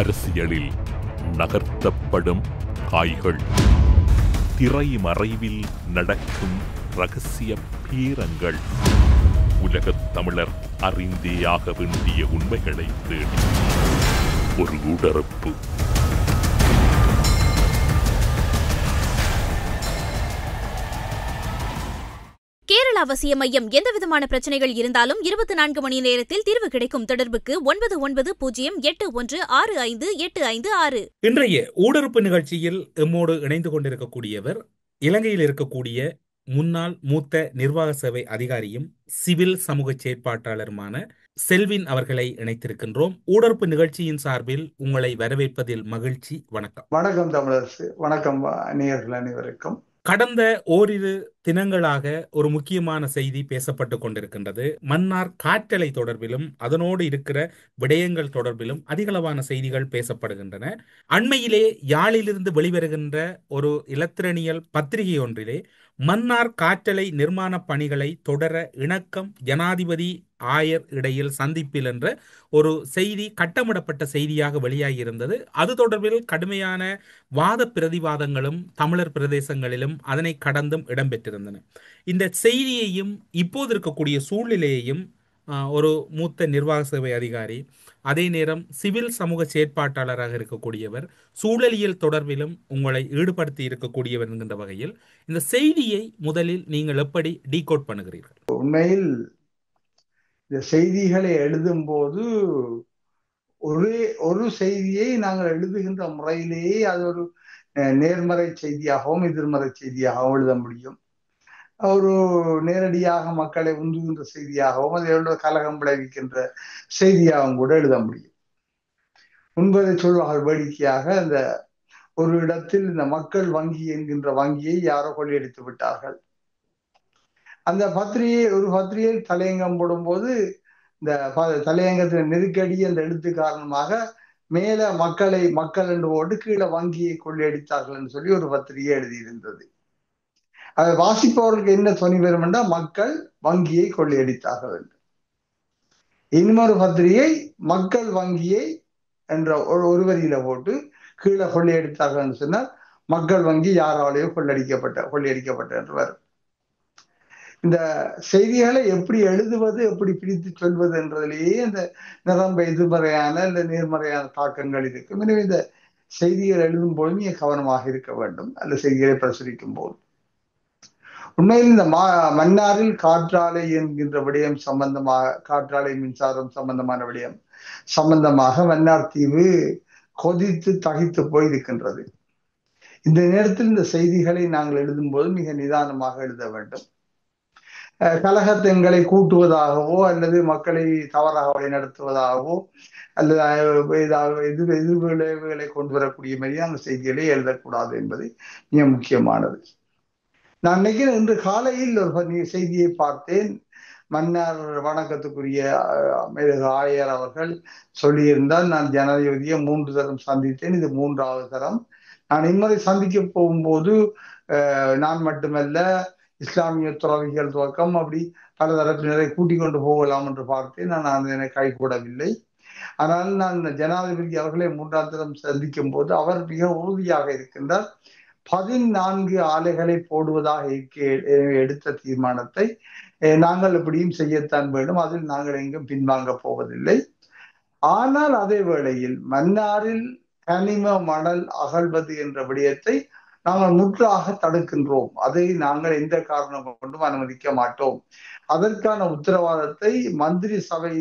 அரசியலில் நகர்த்தப்படும் காய்கள், திரைமறைவில் நடக்கும் இரகசிய பேரங்கள், உலகத் தமிழர் அறிந்தேயாக வேண்டிய உண்மைகளை தேடி ஒரு உடறுப்பு. கேரள அவசிய மையம் எந்தவிதமான பிரச்சனைகள் இருந்தாலும் 24 மணி நேரத்தில் தீர்வு கிடைக்கும். தொடர்புக்கு 9908816585. இன்றைய ஊடறுப்பு நிகழ்ச்சியில் எம்மோடு இணைந்து கொண்டிருக்கக்கூடியவர் இலங்கையில் இருக்கக்கூடிய முன்னாள் மூத்த நிர்வாக சேவை அதிகாரியும் சிவில் சமூக செயற்பாட்டாளருமான செல்வின் அவர்களை இணைத்திருக்கின்றோம். ஊடறுப்பு நிகழ்ச்சியின் சார்பில் உங்களை வரவேற்பதில் மகிழ்ச்சி. வணக்கம். வணக்கம் தமிழரசு. வணக்கம் நேயர்கள் அனைவருக்கும். கடந்த ஓரிரு தினங்களாக ஒரு முக்கியமான செய்தி பேசப்பட்டு கொண்டிருக்கின்றது. மன்னார் காற்றலை தொடர்பிலும் அதனோடு இருக்கிற விடயங்கள் தொடர்பிலும் அதிகளவான செய்திகள் பேசப்படுகின்றன. அண்மையிலே யாழிலிருந்து வெளிவருகின்ற ஒரு இலத்திரனியல் பத்திரிகை ஒன்றிலே மன்னார் காற்றலை நிர்மாண பணிகளை தொடர இணக்கம் ஜனாதிபதி ஆயர் இடையில் சந்திப்பில் என்ற ஒரு செய்தி கட்டமிடப்பட்ட செய்தியாக வெளியாகியிருந்தது. அது தொடர்பில் கடுமையான வாத பிரதிவாதங்களும் தமிழர் பிரதேசங்களிலும் அதனை கடந்தும் இடம்பெற்றிருந்தன. இந்த செய்தியையும் இப்போது இருக்கக்கூடிய சூழ்நிலையையும் ஒரு மூத்த நிர்வாக சேவை அதிகாரி, அதே நேரம் சிவில் சமூக செயற்பாட்டாளராக இருக்கக்கூடியவர், சூழலியல் தொடர்பிலும் உங்களை ஈடுபடுத்தி இருக்கக்கூடியவர் என்கின்ற வகையில் இந்த செய்தியை முதலில் நீங்கள் எப்படி டீகோட் பண்ணுகிறீர்கள்? உண்மையில் இந்த செய்திகளை எழுதும் போது ஒரு செய்தியை நாங்கள் எழுதுகின்ற முறையிலேயே அது ஒரு நேர்மறை செய்தியாகவும் எதிர்மறை செய்தியாகவும் எழுத முடியும். ஒரு நேரடியாக மக்களை உந்துகின்ற செய்தியாகவும் அதை கலகம் விளைவிக்கின்ற செய்தியாகவும் கூட எழுத முடியும். முன்பதை சொல்வார்கள் வேடிக்கையாக, இந்த ஒரு இடத்தில் இந்த மக்கள் வங்கி என்கின்ற வங்கியை யாரோ கொள்ளையடித்து விட்டார்கள். அந்த ஒரு பத்திரிகை தலையங்கம் போடும்போது இந்த தலையங்கத்தின் நெருக்கடி அந்த எழுத்து காரணமாக மேல மக்கள் என்று போட்டு கீழே வங்கியை கொள்ளையடித்தார்கள் என்று சொல்லி ஒரு பத்திரிகை எழுதியிருந்தது. அதை வாசிப்பவர்களுக்கு என்ன துணி வரும் என்றால் மக்கள் வங்கியை கொள்ளையடித்தார்கள் என்று. இன்னொரு பத்திரிகை மக்கள் வங்கியை என்ற ஒரு வரியில போட்டு கீழே கொள்ளையடித்தார்கள் என்று சொன்னால் மக்கள் வங்கி யாராலேயோ கொள்ளையடிக்கப்பட்ட என்று வரும். இந்த செய்திகளை எப்படி எழுதுவது, எப்படி பிரித்து சொல்வது என்றதிலேயே இந்த நிரம்ப எதிர்மறையான இல்ல நேர்மறையான தாக்கங்கள் இருக்கும். எனவே இந்த செய்திகள் எழுதும் போது மிக கவனமாக இருக்க வேண்டும். அல்ல செய்திகளை பிரசுரிக்கும் போது உண்மையில் இந்த மன்னாரில் காற்றாலை என்கின்ற விடயம் சம்பந்தமாக, காற்றாலை மின்சாரம் சம்பந்தமான விடயம் சம்பந்தமாக மன்னார் தீவு கொதித்து தகித்து போயிருக்கின்றது. இந்த நேரத்தில் இந்த செய்திகளை நாங்கள் எழுதும் போது மிக நிதானமாக எழுத வேண்டும். கலகத்தங்களை கூட்டுவதாகவோ அல்லது மக்களை தவறாக வழிநடத்துவதாகவோ அல்லது எதிர்விளைவுகளை கொண்டு வரக்கூடிய மாதிரியே அந்த செய்திகளை எழுதக்கூடாது என்பது மிக முக்கியமானது. நான் நினைக்கிறேன், இன்று காலையில் ஒரு செய்தியை பார்த்தேன். மன்னார் வணக்கத்துக்குரிய ஆயர் அவர்கள் சொல்லியிருந்தால், நான் ஜனாதிபதியை 3 தரம் சந்தித்தேன், இது 3வது தரம். நான் இம்முறை சந்திக்க போகும்போது நான் மட்டுமல்ல, இஸ்லாமிய துறவிகள் துவக்கம் அப்படி பல தரப்பினரை கூட்டிக் கொண்டு போகலாம் என்று பார்த்தேன். நான் அதனை கைகூடவில்லை. ஆனால் நான் ஜனாதிபதி அவர்களை 3ஆம் தரம் சந்திக்கும் போது அவர் மிக உறுதியாக இருக்கின்றார். 14 ஆலைகளை போடுவதாக எடுத்த தீர்மானத்தை நாங்கள் எப்படியும் செய்யத்தான் வேண்டும், அதில் நாங்கள் எங்கும் பின்வாங்க போவதில்லை. ஆனால் அதே வேளையில் மன்னாரில் கனிம மணல் அகழ்வது என்ற விடயத்தை நாங்கள் முற்றாக தடுக்கின்றோம். அதை நாங்கள் எந்த காரணம் கொண்டும் அனுமதிக்க மாட்டோம். அதற்கான உத்தரவாதத்தை மந்திரி சபை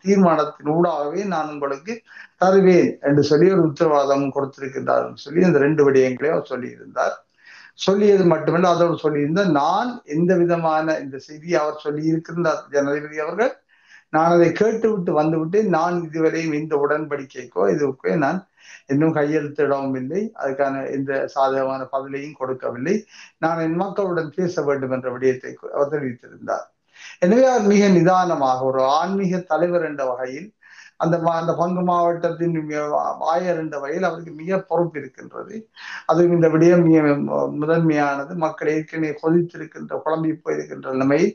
தீர்மானத்தின் ஊடாகவே நான் உங்களுக்கு தருவேன் என்று சொல்லி ஒரு உத்தரவாதம் கொடுத்திருக்கின்றார் சொல்லி இந்த 2 விடயங்களையும் அவர் சொல்லியிருந்தார். சொல்லியது மட்டுமல்ல, அதோடு சொல்லியிருந்தார், நான் எந்த விதமான இந்த செய்தியை அவர் சொல்லி இருக்கின்றார் ஜனாதிபதி அவர்கள். நான் அதை கேட்டுவிட்டு வந்துவிட்டு நான் இதுவரையும் இந்த உடன்படிக்கைக்கோ இதுக்கோ நான் இன்னும் கையெழுத்திடவும் இல்லை, அதுக்கான எந்த சாதகமான பதிலையும் கொடுக்கவில்லை. நான் என் மக்களுடன் பேச வேண்டும் என்ற விடயத்தை அவர் தெரிவித்திருந்தார். எனவே அவர் மிக நிதானமாக ஒரு ஆன்மீக தலைவர் என்ற வகையில் அந்த பங்கு மாவட்டத்தின் ஆயர் என்ற வகையில் அவருக்கு மிக பொறுப்பு இருக்கின்றது. அதுவும் இந்த விடயம் மிக முதன்மையானது. மக்கள் ஏற்கனவே கொதித்திருக்கின்ற, குழம்பி போயிருக்கின்ற நிலைமையில்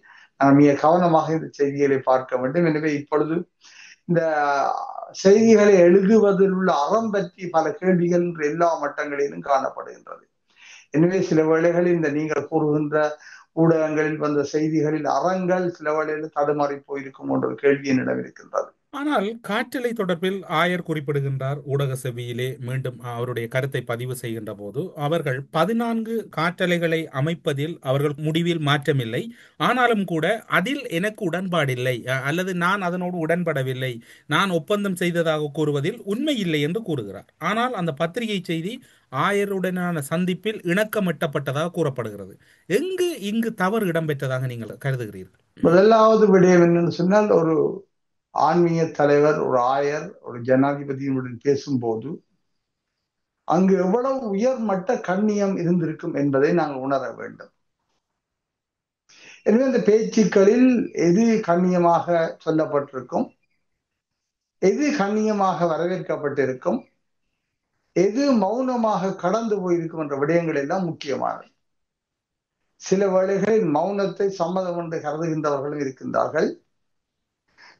மிக கவனமாக இந்த செய்திகளை பார்க்க வேண்டும். எனவே இப்பொழுது இந்த செய்திகளை எழுதுவதில் உள்ள அறம் பற்றி பல கேள்விகள் இன்று எல்லா மட்டங்களிலும் காணப்படுகின்றது. எனவே சில வேளைகளில் இந்த நீங்கள் கூறுகின்ற ஊடகங்களில் வந்த செய்திகளில் அறங்கள் சில வேளைகளில் தடுமாறி போயிருக்கும் என்ற ஒரு கேள்வி என்னிடம் இருக்கின்றது. ஆனால் காற்றலை தொடர்பில் ஆயர் குறிப்பிடுகின்றார் ஊடக செவ்வியிலே மீண்டும் அவருடைய கருத்தை பதிவு செய்கின்ற போது, அவர்கள் 14 காற்றலைகளை அமைப்பதில் அவர்கள் முடிவில் மாற்றமில்லை, ஆனாலும் கூட அதில் எனக்கு உடன்பாடில்லை அல்லது நான் அதனோடு உடன்படவில்லை, நான் ஒப்பந்தம் செய்ததாக கூறுவதில் உண்மை இல்லை என்று கூறுகிறார். ஆனால் அந்த பத்திரிகை செய்தி ஆயருடனான சந்திப்பில் இணக்கம் எட்டப்பட்டதாக கூறப்படுகிறது. இங்கு தவறு இடம்பெற்றதாக நீங்கள் கருதுகிறீர்கள்? முதலாவது விடயம் என்னன்னு சொன்னால், ஒரு ஆன்மீக தலைவர், ஒரு ஆயர், ஒரு ஜனாதிபதியுடன் பேசும்போது அங்கு எவ்வளவு உயர்மட்ட கண்ணியம் இருந்திருக்கும் என்பதை நாங்கள் உணர வேண்டும். எனவே இந்த பேச்சுக்களில் எது கண்ணியமாக சொல்லப்பட்டிருக்கும், எது கண்ணியமாக வரவேற்கப்பட்டிருக்கும், எது மௌனமாக கடந்து போயிருக்கும் என்ற விடயங்கள் எல்லாம் முக்கியமானது. சில வேளைகளில் மௌனத்தை சம்மதம் என்று கருதுகின்றவர்களும் இருக்கின்றார்கள்.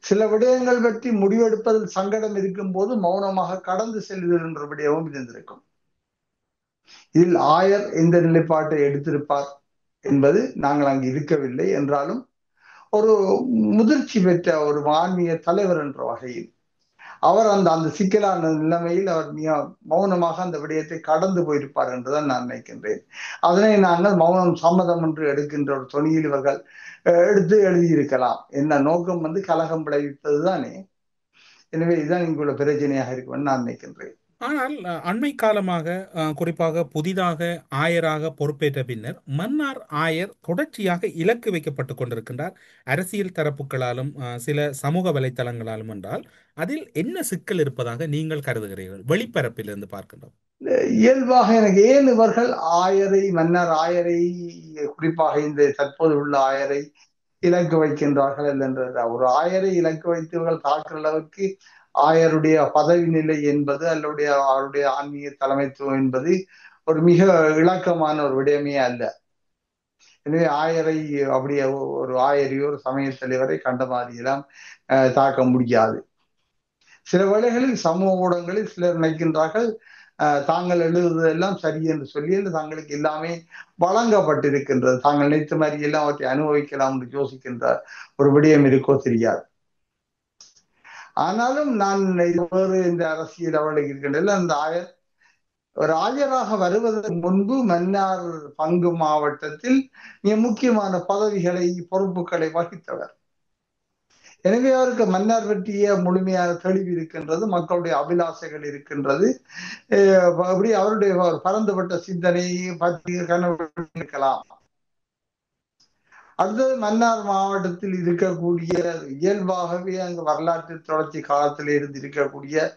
சில விடயங்கள் பற்றி முடிவெடுப்பதில் சங்கடம் இருக்கும் போது மௌனமாக கடந்து செல்லுதல் என்ற விடயமும் இருந்திருக்கும். இதில் ஆயர் எந்த நிலைப்பாட்டை எடுத்திருப்பார் என்பது நாங்கள் அங்கு இருக்கவில்லை என்றாலும், ஒரு முதிர்ச்சி பெற்ற ஒரு ஆன்மீக தலைவர் என்ற வகையில் அவர் அந்த சிக்கலான நிலைமையில் அவர் மிக மௌனமாக அந்த விடயத்தை கடந்து போயிருப்பார் என்றுதான் நான் நினைக்கின்றேன். அதனை நாங்கள் மௌனம் சம்மதம் என்று எடுக்கின்ற ஒரு தொனியில் இவர்கள் எடுத்து எழுதியிருக்கலாம். என்ன நோக்கம் கலகம் விளைவிப்பது தானே. எனவே இதுதான் இங்குள்ள பிரச்சனையாக இருக்கும் நான் நினைக்கின்றேன். ஆனால் அண்மை காலமாக குறிப்பாக புதிதாக ஆயராக பொறுப்பேற்ற பின்னர் மன்னார் ஆயர் தொடர்ச்சியாக இலக்கு வைக்கப்பட்டுக் கொண்டிருக்கின்றார், அரசியல் தரப்புகளாலும் சில சமூக வலைத்தளங்களாலும். என்றால் அதில் என்ன சிக்கல் இருப்பதாக நீங்கள் கருதுகிறீர்கள்? வெளிப்பரப்பிலிருந்து பார்க்கின்றோம். இயல்பாக எனக்கு ஏன் இவர்கள் மன்னார் ஆயரை, குறிப்பாக இந்த தற்போது உள்ள ஆயரை இலக்கு வைக்கின்றார்கள் என்ற ஒரு ஆயரை இலக்கு வைத்து இவர்கள் தாக்குற அளவுக்கு ஆயருடைய பதவி நிலை என்பது அல்லது அவருடைய ஆன்மீக தலைமைத்துவம் என்பது ஒரு மிக இலக்கமான ஒரு விடயமே அல்ல. எனவே ஆயரை அப்படியே ஒரு ஆயரையோ ஒரு சமய தலைவரை கண்ட மாதிரியெல்லாம் தாக்க முடியாது. சில வேளைகளில் சமூக ஊடகங்களில் சிலர் நினைக்கின்றார்கள் தாங்கள் எழுதுவதெல்லாம் சரி என்று சொல்லி தங்களுக்கு எல்லாமே வழங்கப்பட்டிருக்கின்றது, தாங்கள் நினைத்த மாதிரி எல்லாம் அவற்றை அனுபவிக்கலாம் என்று யோசிக்கின்ற ஒரு விடயம் இருக்கோ தெரியாது. ஆனாலும் நான் வேறு இந்த அரசியல் அவளுக்கு இருக்கின்றன. அந்த ஆயர் ஒரு ஆயராக வருவதற்கு முன்பு மன்னார் பங்கு மாவட்டத்தில் மிக முக்கியமான பதவிகளை, பொறுப்புகளை வகித்தவர். எனவே அவருக்கு மன்னார் பற்றிய முழுமையான தெளிவு இருக்கின்றது, மக்களுடைய அபிலாசைகள் இருக்கின்றது. அப்படி அவருடைய பரந்துபட்ட சிந்தனை பற்றி கனவு இருக்கலாம். அடுத்தது மன்னார் மாவட்டத்தில் இருக்கக்கூடிய இயல்பாகவே அங்கு வரலாற்று தொடர்ச்சி காலத்தில் இருந்து இருக்கக்கூடிய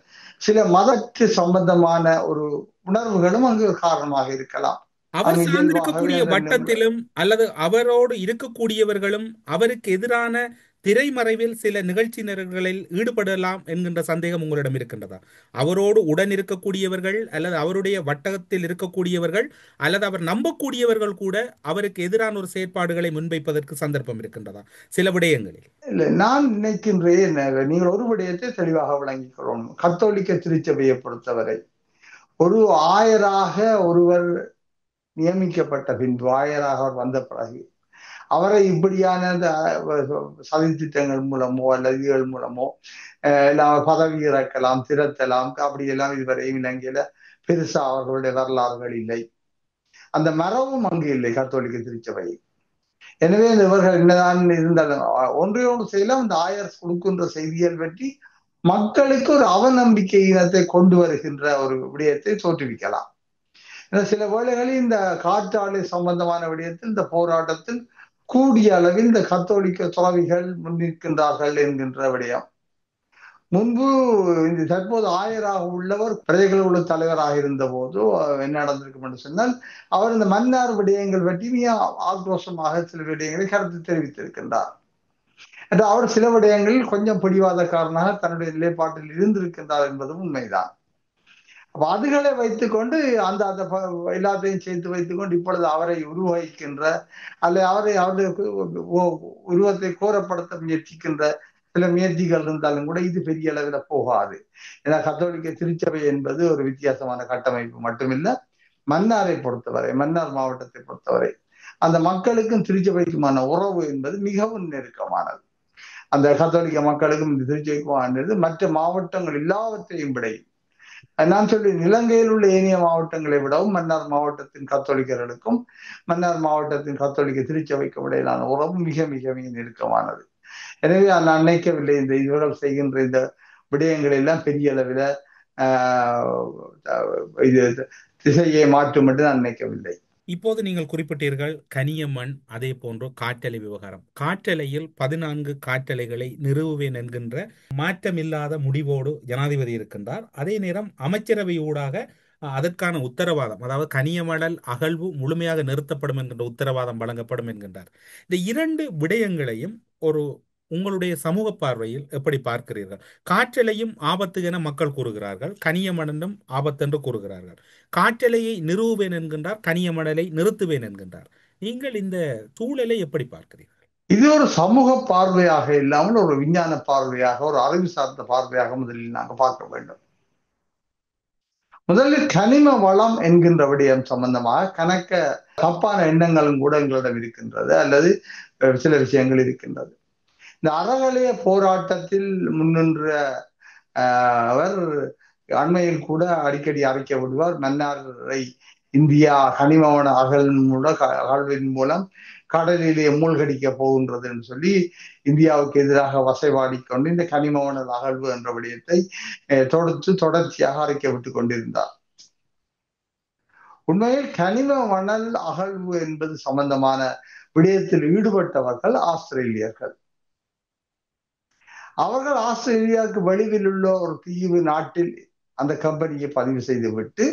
சில மதத்து சம்பந்தமான ஒரு உணர்வுகளும் அங்கு காரணமாக இருக்கலாம். அவர் சார்ந்திருக்கக்கூடிய வட்டத்திலும் அல்லது அவரோடு இருக்கக்கூடியவர்களும் அவருக்கு எதிரான திரைமறைவில் சில நிகழ்ச்சி நிரல்களில் ஈடுபடலாம் என்கின்ற சந்தேகம் உங்களிடம் இருக்கின்றதா? அவரோடு உடன் இருக்கக்கூடியவர்கள் அல்லது அவருடைய வட்டத்தில் இருக்கக்கூடியவர்கள் அல்லது அவர் நம்பக்கூடியவர்கள் கூட அவருக்கு எதிரான ஒரு செயற்பாடுகளை முன்வைப்பதற்கு சந்தர்ப்பம் இருக்கின்றதா சில விடயங்களில்? இல்லை, நான் நினைக்கின்றேன் நீங்கள் ஒரு விடயத்தை தெளிவாக விளங்கிக் கொள்ளணும். கத்தோலிக்க திருச்சபையை பொறுத்தவரை ஒரு ஆயராக ஒருவர் நியமிக்கப்பட்ட பின்பு, ஆயராக அவர் வந்த பிறகு அவரை இப்படியான சதித்திட்டங்கள் மூலமோ அல்லது இதுகள் மூலமோ பதவி இறக்கலாம், திரத்தலாம், அப்படியெல்லாம் இதுவரையும் இலங்கையில பெருசா அவர்களுடைய வரலாறுகள் இல்லை. அந்த மரபும் அங்கு இல்லை கத்தோலிக்க திருச்சபை. எனவே இவர்கள் என்னதான் இருந்தாலும் ஒன்றே ஒன்று செய்யலாம், இந்த ஆயர் கொடுக்கின்ற செய்திகள் பற்றி மக்களுக்கு ஒரு அவநம்பிக்கை இனத்தை கொண்டு வருகின்ற ஒரு விடயத்தை தோற்றுவிக்கலாம். சில வேளைகளில் இந்த காற்றாலை சம்பந்தமான விடயத்தில் இந்த போராட்டத்தில் கூடிய அளவில் இந்த கத்தோலிக்க துறவிகள் முன்னிற்கின்றார்கள் என்கின்ற விடயம். முன்பு இந்த தற்போது ஆயராக உள்ளவர் பிரஜைகளோட தலைவராக இருந்த போது என்ன நடந்திருக்கும் என்று சொன்னால், அவர் இந்த மன்னார் விடயங்கள் பற்றி மிக ஆக்ரோஷமாக சில விடயங்களை கருத்து தெரிவித்திருக்கின்றார். அவர் சில விடயங்களில் கொஞ்சம் பிடிவாதக்காரனாக தன்னுடைய நிலைப்பாட்டில் இருந்திருக்கின்றார் என்பதும் உண்மைதான். அப்ப அதுகளை வைத்துக்கொண்டு அந்த எல்லாத்தையும் சேர்த்து வைத்துக்கொண்டு இப்பொழுது அவரை உருவகிக்கின்ற அல்லது அவருடைய உருவத்தை கோரப்படுத்த முயற்சிக்கின்ற சில முயற்சிகள் இருந்தாலும் கூட இது பெரிய அளவில் போகாது. ஏன்னா கத்தோலிக்க திருச்சபை என்பது ஒரு வித்தியாசமான கட்டமைப்பு மட்டுமில்ல. மன்னாரை பொறுத்தவரை, மன்னார் மாவட்டத்தை பொறுத்தவரை அந்த மக்களுக்கும் திருச்சபைக்குமான உறவு என்பது மிகவும் நெருக்கமானது. அந்த கத்தோலிக்க மக்களுக்கும் இந்த திருச்சபைக்குமானது மற்ற மாவட்டங்கள் எல்லாவற்றையும் விட, நான் சொல்லி இலங்கையில் உள்ள ஏனைய மாவட்டங்களை விடவும் மன்னார் மாவட்டத்தின் கத்தோலிக்கர்களுக்கும் மன்னார் மாவட்டத்தின் கத்தோலிக்க திருச்சபைக்கும் இடையிலான உறவு மிக மிக மிக நெருக்கமானது. எனவே நான் நினைக்கவில்லை இந்த இவர்கள் செய்கின்ற இந்த விடயங்கள் எல்லாம் பெரிய அளவில் இது திசையை மாற்றும் என்று நான் நினைக்கவில்லை. இப்போது நீங்கள் குறிப்பிட்டீர்கள் கனியமண், அதே போன்று காற்றலை விவகாரம். காற்றலையில் 14 காற்றலைகளை நிறுவுவேன் என்கின்ற மாற்றமில்லாத முடிவோடு ஜனாதிபதி இருக்கின்றார். அதே நேரம் அமைச்சரவை ஊடாக அதற்கான உத்தரவாதம், அதாவது கனியமணல் அகழ்வு முழுமையாக நிறுத்தப்படும் என்கின்ற உத்தரவாதம் வழங்கப்படும் என்கின்றார். இந்த 2 விடயங்களையும் ஒரு உங்களுடைய சமூக பார்வையில் எப்படி பார்க்கிறீர்கள்? காற்றலையும் ஆபத்து என மக்கள் கூறுகிறார்கள், கனியமணலும் ஆபத்து என்று கூறுகிறார்கள். காற்றலையை நிறுவுவேன் என்கின்றார், கனியமணலை நிறுத்துவேன் என்கின்றார். நீங்கள் இந்த சூழலை எப்படி பார்க்கிறீர்கள்? இது ஒரு சமூக பார்வையாக இல்லாமல் ஒரு விஞ்ஞான பார்வையாக, ஒரு அறிவு சார்ந்த பார்வையாக முதலில் நாங்கள் பார்க்க வேண்டும். முதலில் கனிம வளம் என்கின்ற விடயம் சம்பந்தமாக கணக்க தப்பான எண்ணங்களும் கூட எங்களிடம் இருக்கின்றது, அல்லது சில விஷயங்கள் இருக்கின்றது. இந்த அறகலைய போராட்டத்தில் முன்னின்ற அவர் அண்மையில் கூட அடிக்கடி அறிக்கை விடுவார், மன்னாரை இந்தியா கனிமவள அகழ்வின் மூலம் கடலிலே மூழ்கடிக்க போகின்றது என்று சொல்லி இந்தியாவுக்கு எதிராக வசைபாடிக்கொண்டு இந்த கனிமவள அகழ்வு என்ற விடயத்தை தொடர்ச்சியாக அறிக்கை விட்டுக் கொண்டிருந்தார். உண்மையில் கனிம மணல் அகழ்வு என்பது சம்பந்தமான விடயத்தில் ஈடுபட்டவர்கள் ஆஸ்திரேலியர்கள். அவர்கள் ஆஸ்திரேலியாவுக்கு வெளியில் உள்ள ஒரு தீவு நாட்டில் அந்த கம்பெனியை பதிவு செய்து விட்டு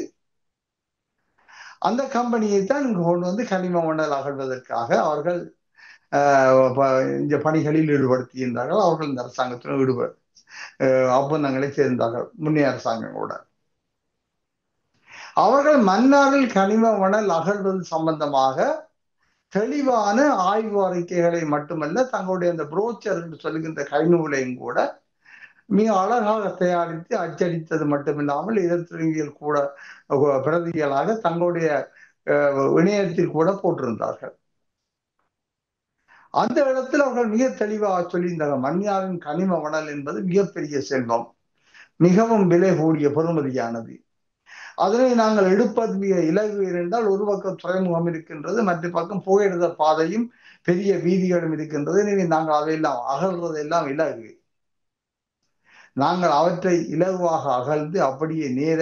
அந்த கம்பெனியை தான் இங்கு கொண்டு வந்து கனிம மணல் அகழ்வதற்காக அவர்கள் இந்த பணிகளில் ஈடுபடுத்தியிருந்தார்கள். அவர்கள் இந்த அரசாங்கத்தில் ஒப்பந்தங்களை சேர்ந்தார்கள், முன்னே அரசாங்கங்களோட. அவர்கள் மன்னாரில் கனிம மணல் அகழ்வது சம்பந்தமாக தெளிவான ஆய்வு அறிக்கைகளை மட்டுமல்ல, தங்களுடைய அந்த புரோச்சர் என்று சொல்லுகின்ற கைநூலையும் கூட மிக அழகாக தயாரித்து அச்சடித்தது மட்டுமில்லாமல் இதற்கியல் கூட பிரதிகளாக தங்களுடைய இணையத்தில் கூட போட்டிருந்தார்கள். அந்த இடத்தில் அவர்கள் மிக தெளிவாக சொல்லியிருந்தார்கள், மன்னாரின் கனிம மணல் என்பது மிகப்பெரிய செல்வம், மிகவும் விலை கூடிய பெறுமதியானது. அதனை நாங்கள் எடுப்பது மிக இலகு என்றால், ஒரு பக்கம் துறைமுகம் இருக்கின்றது, மற்ற பக்கம் புகையிரத பாதையும் பெரிய வீதிகளும் இருக்கின்றது. எனவே நாங்கள் அதையெல்லாம் அகழ்றதெல்லாம் இலகு. நாங்கள் அவற்றை இலகுவாக அகழ்ந்து அப்படியே நேர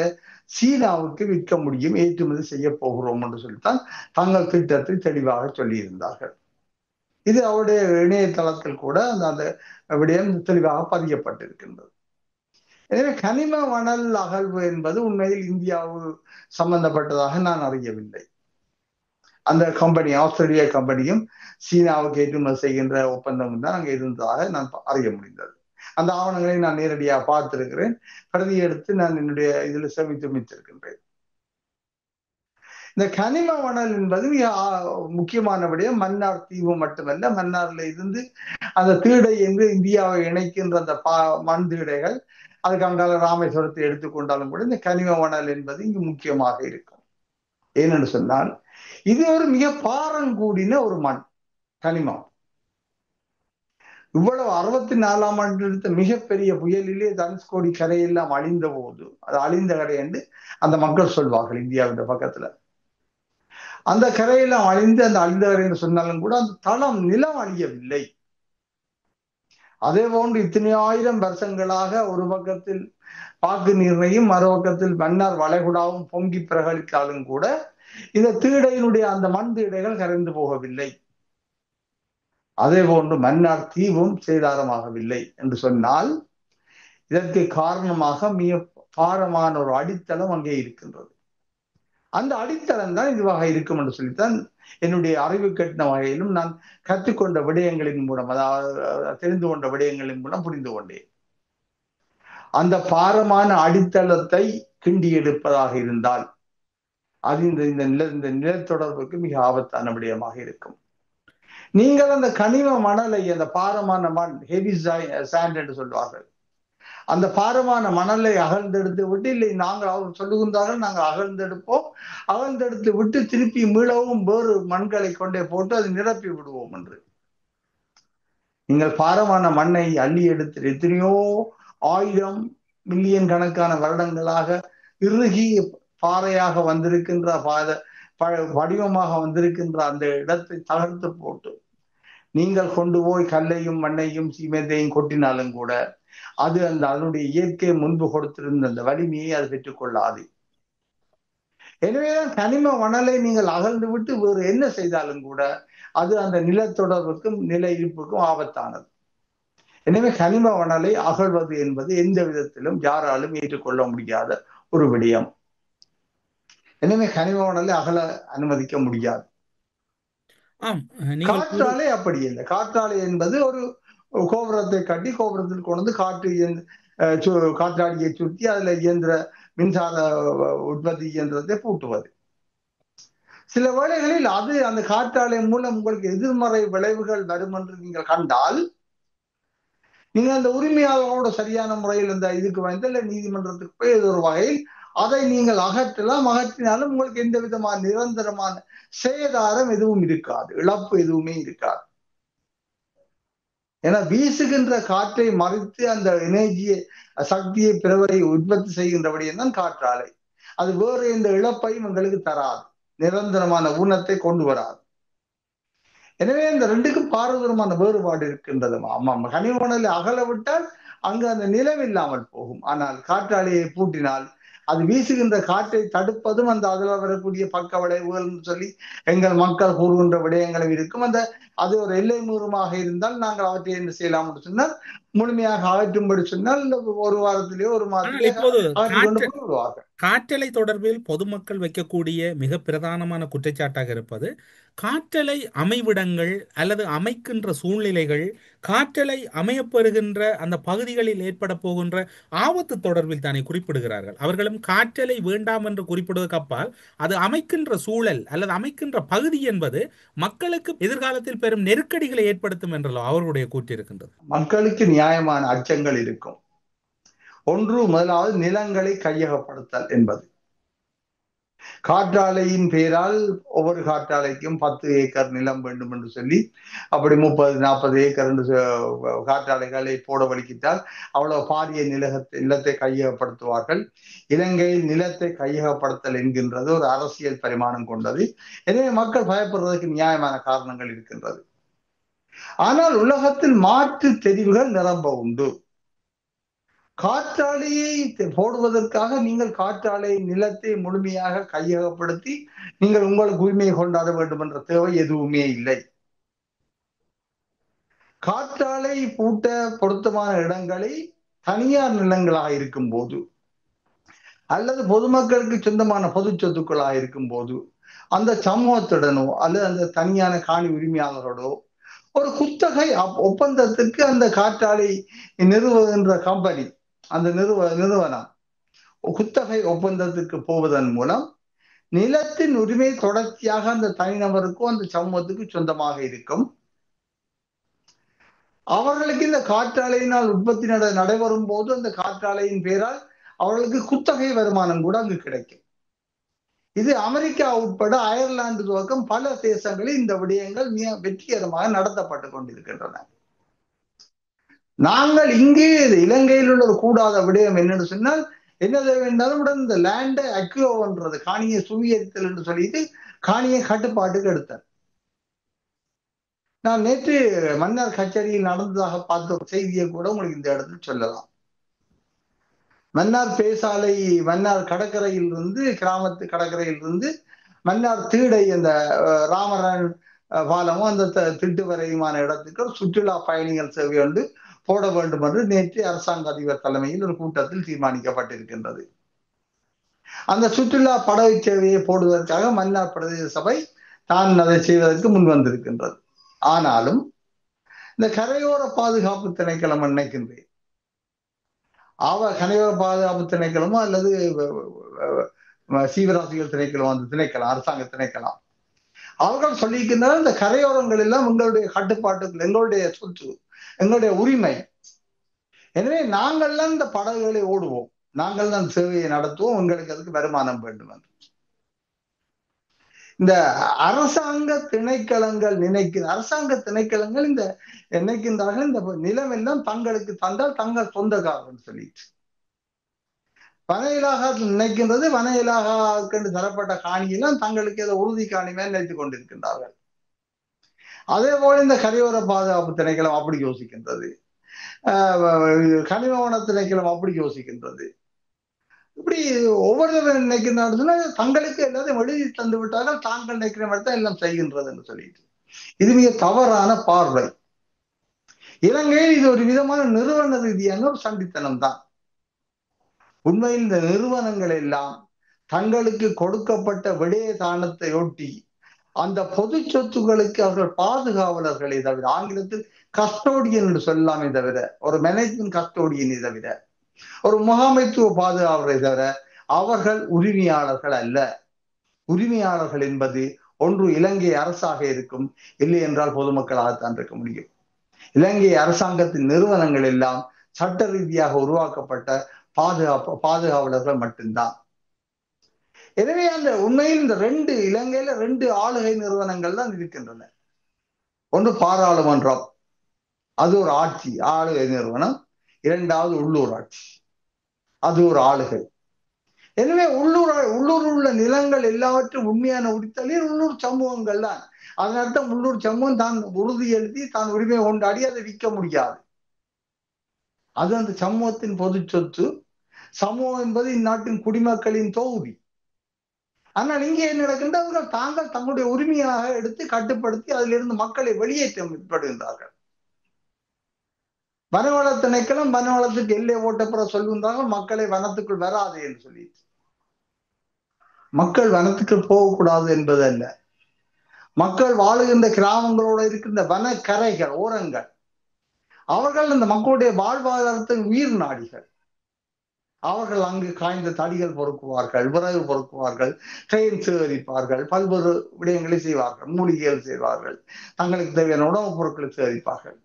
சீனாவுக்கு விற்க முடியும், ஏற்றுமதி செய்ய போகிறோம் என்று சொல்லித்தான் தங்கள் திட்டத்தை தெளிவாக சொல்லியிருந்தார்கள். இது அவருடைய இணையதளத்தில் கூட அந்த விடயம் தெளிவாக பதியப்பட்டிருக்கின்றது. எனவே கனிம மணல் அகழ்வு என்பது உண்மையில் இந்தியாவு சம்பந்தப்பட்டதாக நான் அறியவில்லை. அந்த கம்பெனி, ஆஸ்திரேலிய கம்பெனியும் சீனாவுக்கு ஏற்றுமதி செய்கின்ற ஒப்பந்தம் தான் அங்கே இருந்ததாக நான் அறிய முடிந்தது. அந்த ஆவணங்களை நான் நேரடியாக பார்த்திருக்கிறேன், பிரதி எடுத்து நான் என்னுடைய இதில் சேமித்து வைத்திருக்கின்றேன். இந்த கனிம மணல் என்பது மிக முக்கியமானபடியே மன்னார் தீவு மட்டுமல்ல, மன்னார்ல இருந்து அந்த தீடை என்று இந்தியாவை இணைக்கின்ற அந்த மண் தீடைகள், அதுக்கு அங்கால ராமேஸ்வரத்தை எடுத்துக்கொண்டாலும் கூட இந்த கனிம மணல் என்பது இங்கு முக்கியமாக இருக்கும். ஏனென்று சொன்னால் இது ஒரு மிக பாரங்கூடின ஒரு மண் கனிமம். இவ்வளவு 64ஆம் ஆண்டு எடுத்த மிகப்பெரிய புயலிலே தனுஷ்கோடி கரையெல்லாம் அழிந்த போது, அது அழிந்த கரை என்று அந்த மக்கள் சொல்வார்கள் இந்தியாவின் பக்கத்துல. அந்த கரையெல்லாம் அழிந்து அந்த அழிந்த கரை என்று சொன்னாலும் கூட அந்த தளம் நிலம் அழியவில்லை. அதே போன்று இத்தனை ஆயிரம் வருஷங்களாக ஒரு பக்கத்தில் பாக்கு நீர்மையும் மறுபக்கத்தில் மன்னார் வளைகுடாவும் பொங்கி பிரகலித்தாலும் கூட இந்த தீடையினுடைய அந்த மண் தீடைகள் கரைந்து போகவில்லை. அதே போன்று மன்னார் தீவும் சேதாரமாகவில்லை என்று சொன்னால் இதற்கு காரணமாக மிக பாரமான ஒரு அடித்தளம் அங்கே இருக்கின்றது. அந்த அடித்தளம் தான் இதுவாக இருக்கும் என்று சொல்லித்தான் என்னுடைய அறிவு கட்டின வகையிலும் நான் கற்றுக்கொண்ட விடயங்களின் மூலம், அதாவது தெரிந்து கொண்ட விடயங்களின் மூலம் புரிந்து கொண்டேன். அந்த பாரமான அடித்தளத்தை கிண்டி எடுப்பதாக இருந்தால் அது இந்த நிலத்தொடர்புக்கு மிக ஆபத்தான விடயமாக இருக்கும். நீங்கள் அந்த கனிம மணலை, அந்த பாரமான மண், ஹெவி சாண்ட் என்று சொல்வார்கள், அந்த பாரமான மணலை அகழ்ந்தெடுத்து விட்டு, இல்லை நாங்கள் அவர் சொல்லுகின்றார்கள் நாங்கள் அகழ்ந்தெடுப்போம், அகழ்ந்தெடுத்து விட்டு திருப்பி மீளவும் வேறு மண்களை கொண்டே போட்டு அதை நிரப்பி விடுவோம் என்று. நீங்கள் பாரமான மண்ணை அள்ளி எடுத்து எத்தனையோ 1000 மில்லியன் கணக்கான வருடங்களாக இறுகி பாறையாக வந்திருக்கின்ற வடிவமாக வந்திருக்கின்ற அந்த இடத்தை தகர்த்து போட்டு நீங்கள் கொண்டு போய் கல்லையும் மண்ணையும் சீமெந்தையும் கொட்டினாலும் கூட அது அதனுடைய இயற்கை முன்பு கொடுத்திருந்த அந்த வலிமையை அது பெற்றுக்கொள்ளாது. எனவேதான் கனிம மணலை நீங்கள் அகழ்ந்து விட்டு வேறு என்ன செய்தாலும் கூட அது அந்த நிலத்தொடர்புக்கும் நில இருப்புக்கும் ஆபத்தானது. எனவே கனிம மணலை அகழ்வது என்பது எந்த விதத்திலும் யாராலும் ஏற்றுக்கொள்ள முடியாத ஒரு விடயம். எனவே கனிம மணலை அகல அனுமதிக்க முடியாது. காற்றாலை அப்படி இல்லை. காற்றாலை என்பது ஒரு கோபுரத்தை கட்டி கோபுரத்தில் கொண்டு காற்றாடியை சுற்றி அதுல இயந்திர மின்சார உற்பத்தி இயந்திரத்தை பூட்டுவது. சில வேளைகளில் அது அந்த காற்றாலை மூலம் உங்களுக்கு எதிர்மறை விளைவுகள் வரும் என்று நீங்கள் கண்டால் நீங்கள் அந்த உரிமையாளரோட சரியான முறையில் இந்த இதுக்கு வந்து நீதிமன்றத்துக்கு போய் ஏதோ ஒரு வகையில் அதை நீங்கள் அகற்றலாம். அகற்றினாலும் உங்களுக்கு எந்த விதமான நிரந்தரமான சேதாரம் எதுவும் இருக்காது, இழப்பு எதுவுமே இருக்காது. ஏன்னா வீசுகின்ற காற்றை மறைத்து அந்த எனர்ஜியை, சக்தியை பிறவரை உற்பத்தி செய்கின்றபடியும் தான் காற்றாலை. அது வேறு எந்த இழப்பையும் எங்களுக்கு தராது, நிரந்தரமான ஊனத்தை கொண்டு வராது. எனவே இந்த ரெண்டுக்கும் பாரதூரமான வேறுபாடு இருக்கின்றது. கனிம மணலை அகல விட்டால் அங்கு அந்த நிலம் இல்லாமல் போகும். ஆனால் காற்றாலையை பூட்டினால் அது வீசுகின்ற காற்றை தடுப்பதும் அந்த அதில் வரக்கூடிய பக்க விளைவுகள் சொல்லி எங்கள் மக்கள் கூறுகின்ற விடயங்களும் இருக்கும். அது ஒரு எல்லை மீறுமாக இருந்தால் நாங்கள் அவற்றை என்ன செய்யலாம் என்று சொன்னால் முழுமையாக அகற்றும்படி சொன்னால் ஒரு வாரத்திலேயோ ஒரு மாதத்திலேயோ. காற்றலை தொடர்பில் பொதுமக்கள் வைக்கக்கூடிய மிக பிரதானமான குற்றச்சாட்டாக இருப்பது காற்றலை அமைவிடங்கள் அல்லது அமைக்கின்ற சூழ்நிலைகள், காற்றலை அமையப்பெறுகின்ற அந்த பகுதிகளில் ஏற்பட போகின்ற ஆபத்து தொடர்பில் தானே குறிப்பிடுகிறார்கள். அவர்களும் காற்றலை வேண்டாம் என்று குறிப்பிடுவதற்கு அப்பால் அது அமைக்கின்ற சூழல் அல்லது அமைக்கின்ற பகுதி என்பது மக்களுக்கு எதிர்காலத்தில் பெரும் நெருக்கடிகளை ஏற்படுத்தும் என்றோ அவர்களுடைய கூற்று இருக்கின்றது. மக்களுக்கு நியாயமான அச்சங்கள் இருக்கும். ஒன்று, முதலாவது நிலங்களை கையகப்படுத்தல் என்பது. காற்றாலையின் பெயரால் ஒவ்வொரு காற்றாலைக்கும் 10 ஏக்கர் நிலம் வேண்டும் என்று சொல்லி அப்படி 30-40 ஏக்கர் என்று காற்றாலைகளை போட வலிக்கிட்டால் அவ்வளவு பாரிய நிலத்தை கையகப்படுத்துவார்கள். இலங்கையில் நிலத்தை கையகப்படுத்தல் என்கின்றது ஒரு அரசியல் பரிமாணம் கொண்டது. எனவே மக்கள் பயப்படுவதற்கு நியாயமான காரணங்கள் இருக்கின்றது. ஆனால் உலகத்தில் மாற்று தெரிவுகள் நிரம்ப உண்டு. காற்றாலையை போடுவதற்காக நீங்கள் காற்றாலை நிலத்தை முழுமையாக கையகப்படுத்தி நீங்கள் உங்களுக்கு உரிமையை கொண்டாட வேண்டும் என்ற தேவை எதுவுமே இல்லை. காற்றாலை பூட்ட பொருத்தமான இடங்களை தனியார் நிலங்களாக இருக்கும் போது அல்லது பொதுமக்களுக்கு சொந்தமான பொது சொத்துக்களாக இருக்கும் போது அந்த சமூகத்துடனோ அல்லது அந்த தனியான காணி உரிமையாளரோடோ ஒரு குத்தகை ஒப்பந்தத்துக்கு அந்த காற்றாலை நிறுவுகின்ற கம்பெனி, அந்த நிறுவனம் குத்தகை ஒப்பந்தத்துக்கு போவதன் மூலம் நிலத்தின் உரிமை தொடர்ச்சியாக அந்த தனிநபருக்கும் அந்த சமூகத்துக்கு சொந்தமாக இருக்கும். அவர்களுக்கு இந்த காற்றாலையினால் உற்பத்தி நடைபெறும் போது அந்த காற்றாலையின் பெயரால் அவர்களுக்கு குத்தகை வருமானம் கூட அங்கு கிடைக்கும். இது அமெரிக்கா உட்பட அயர்லாந்து துவக்கம் பல தேசங்களில் இந்த விடயங்கள் மிக வெற்றிகரமாக நடத்தப்பட்டு கொண்டிருக்கின்றன. நாங்கள் இங்கே இலங்கையில் உள்ள ஒரு கூடாத விடயம் என்னன்னு சொன்னால் என்னது வேண்டாலும் உடன் இந்த லேண்டை அக்யூரோன்றது காணியை சுவீகரித்தல் என்று சொல்லிட்டு காணியை கட்டுப்பாட்டுக்கு எடுத்தார். நான் நேற்று மன்னார் கச்சேரியில் நடந்ததாக பார்த்த ஒரு செய்தியை கூட உங்களுக்கு இந்த இடத்துல சொல்லலாம். மன்னார் பேசாலை, மன்னார் கடற்கரையில் இருந்து, கிராமத்து கடற்கரையில் இருந்து மன்னார் தீடை அந்த ராமரன் பாலமும் அந்த திட்டு வரையுமான இடத்துக்கு ஒரு சுற்றுலா பயணிகள் சேவை ஒன்று போட வேண்டும் என்று நேற்று அரசாங்க அதிபர் தலைமையில் ஒரு கூட்டத்தில் தீர்மானிக்கப்பட்டிருக்கின்றது. அந்த சுற்றுலா படகு சேவையை போடுவதற்காக மன்னார் பிரதேச சபை தான் அதை செய்வதற்கு முன் வந்திருக்கின்றது. ஆனாலும் இந்த கரையோர பாதுகாப்பு திணைக்களம் நினைக்கின்றேன், கரையோர பாதுகாப்பு திணைக்களமோ அல்லது சீவராசிகள் திணைக்களம், அந்த திணைக்களம் அரசாங்க திணைக்களம், அவர்கள் சொல்லியிருக்கின்றனர் இந்த கரையோரங்கள் எல்லாம் எங்களுடைய கட்டுப்பாட்டுக்குள், எங்களுடைய சொத்து, எங்களுடைய உரிமை. எனவே நாங்கள் தான் இந்த படகுகளை ஓடுவோம், நாங்கள் தான் சேவையை நடத்துவோம், உங்களுக்கு அதுக்கு வருமானம் வேண்டும் என்று இந்த அரசாங்க திணைக்களங்கள் அரசாங்க திணைக்களங்கள் இந்த நினைக்கின்றார்கள் இந்த நிலம் எல்லாம் தங்களுக்கு தந்தால் தங்கள் சொந்தக்காரர்கள் சொல்லிட்டு வன இலாகா நினைக்கின்றது. வன இலாகாவுக்கு தரப்பட்ட காணியெல்லாம் தங்களுக்கு ஏதோ உறுதி காணிமே நினைத்துக் கொண்டிருக்கின்றார்கள். அதே போல இந்த கரையோர பாதுகாப்பு திணைக்களம் அப்படி யோசிக்கின்றது, கனிம வன திணைக்களம் அப்படி யோசிக்கின்றது. இப்படி ஒவ்வொருத்தரும் நினைக்கிறார்கள் தங்களுக்கு எல்லாத்தையும் எழுதி தந்து விட்டார்கள், தாங்கள் நினைக்கிற மாதிரி தான் எல்லாம் செய்கின்றது என்று சொல்லிட்டு இது மிக தவறான பார்வை. இலங்கையில் இது ஒரு விதமான நிறுவன ரீதியான ஒரு சண்டித்தனம் தான். உண்மையில் இந்த நிறுவனங்கள் எல்லாம் தங்களுக்கு கொடுக்கப்பட்ட விடய தானத்தை ஒட்டி அந்த பொது சொத்துக்களுக்கு அவர்கள் பாதுகாவலர்களை தவிர, ஆங்கிலத்தில் கஸ்டோடியன் என்று சொல்லலாமே தவிர, ஒரு மேனேஜ்மெண்ட் கஸ்டோடியனை தவிர, ஒரு முகாமைத்துவ பாதுகாவலரை தவிர அவர்கள் உரிமையாளர்கள் அல்ல. உரிமையாளர்கள் என்பது ஒன்று இலங்கை அரசாக இருக்கும், இல்லை என்றால் பொதுமக்களாகத்தான் இருக்க முடியும். இலங்கை அரசாங்கத்தின் நிறுவனங்கள் எல்லாம் சட்ட ரீதியாக உருவாக்கப்பட்ட பாதுகாவலர்கள் மட்டும்தான். எனவே அந்த உண்மையில் இந்த இலங்கையில 2 ஆளுகை நிறுவனங்கள் தான் இருக்கின்றன. ஒன்று பாராளுமன்றம், அது ஒரு ஆட்சி ஆளுகை நிறுவனம். 2வது உள்ளூராட்சி, அது ஒரு ஆளுகை. எனவே உள்ளூர் உள்ள நிலங்கள் எல்லாவற்றும் உண்மையான உரித்தலில் உள்ளூர் சமூகங்கள் தான். அதன் அர்த்தம் உள்ளூர் சமூகம் தான் உறுதி எழுதி தான் உரிமை கொண்டாடி அதை விற்க முடியாது. அது அந்த சமூகத்தின் பொது சொத்து. சமூகம் என்பது இந்நாட்டின் குடிமக்களின் தொகுதி. ஆனால் இங்கே என்ன நடக்கின்றவர்கள் தாங்கள் தங்களுடைய உரிமையாக எடுத்து கட்டுப்படுத்தி அதிலிருந்து மக்களை வெளியேற்ற முற்படுகின்றார்கள். வனவள திணைக்களம் வனவளத்துக்கு எல்லை ஓட்டப்புற சொல்கின்றார்கள் மக்களை வனத்துக்குள் வராது என்று சொல்லி. மக்கள் வனத்துக்குள் போகக்கூடாது என்பது அல்ல, மக்கள் வாழுகின்ற கிராமங்களோடு இருக்கின்ற வனக்கரைகள் ஓரங்கள் அவர்கள் அந்த மக்களுடைய வாழ்வாதாரத்தின் உயிர் நாடிகள். அவர்கள் அங்கு காய்ந்த தடிகள் பொறுக்குவார்கள், விறகு பொறுக்குவார்கள், ட்ரெயின் சேகரிப்பார்கள், பல்வேறு விடயங்களை செய்வார்கள், மூலிகைகள் செய்வார்கள், தங்களுக்கு தேவையான உணவுப் பொருட்களை சேகரிப்பார்கள்.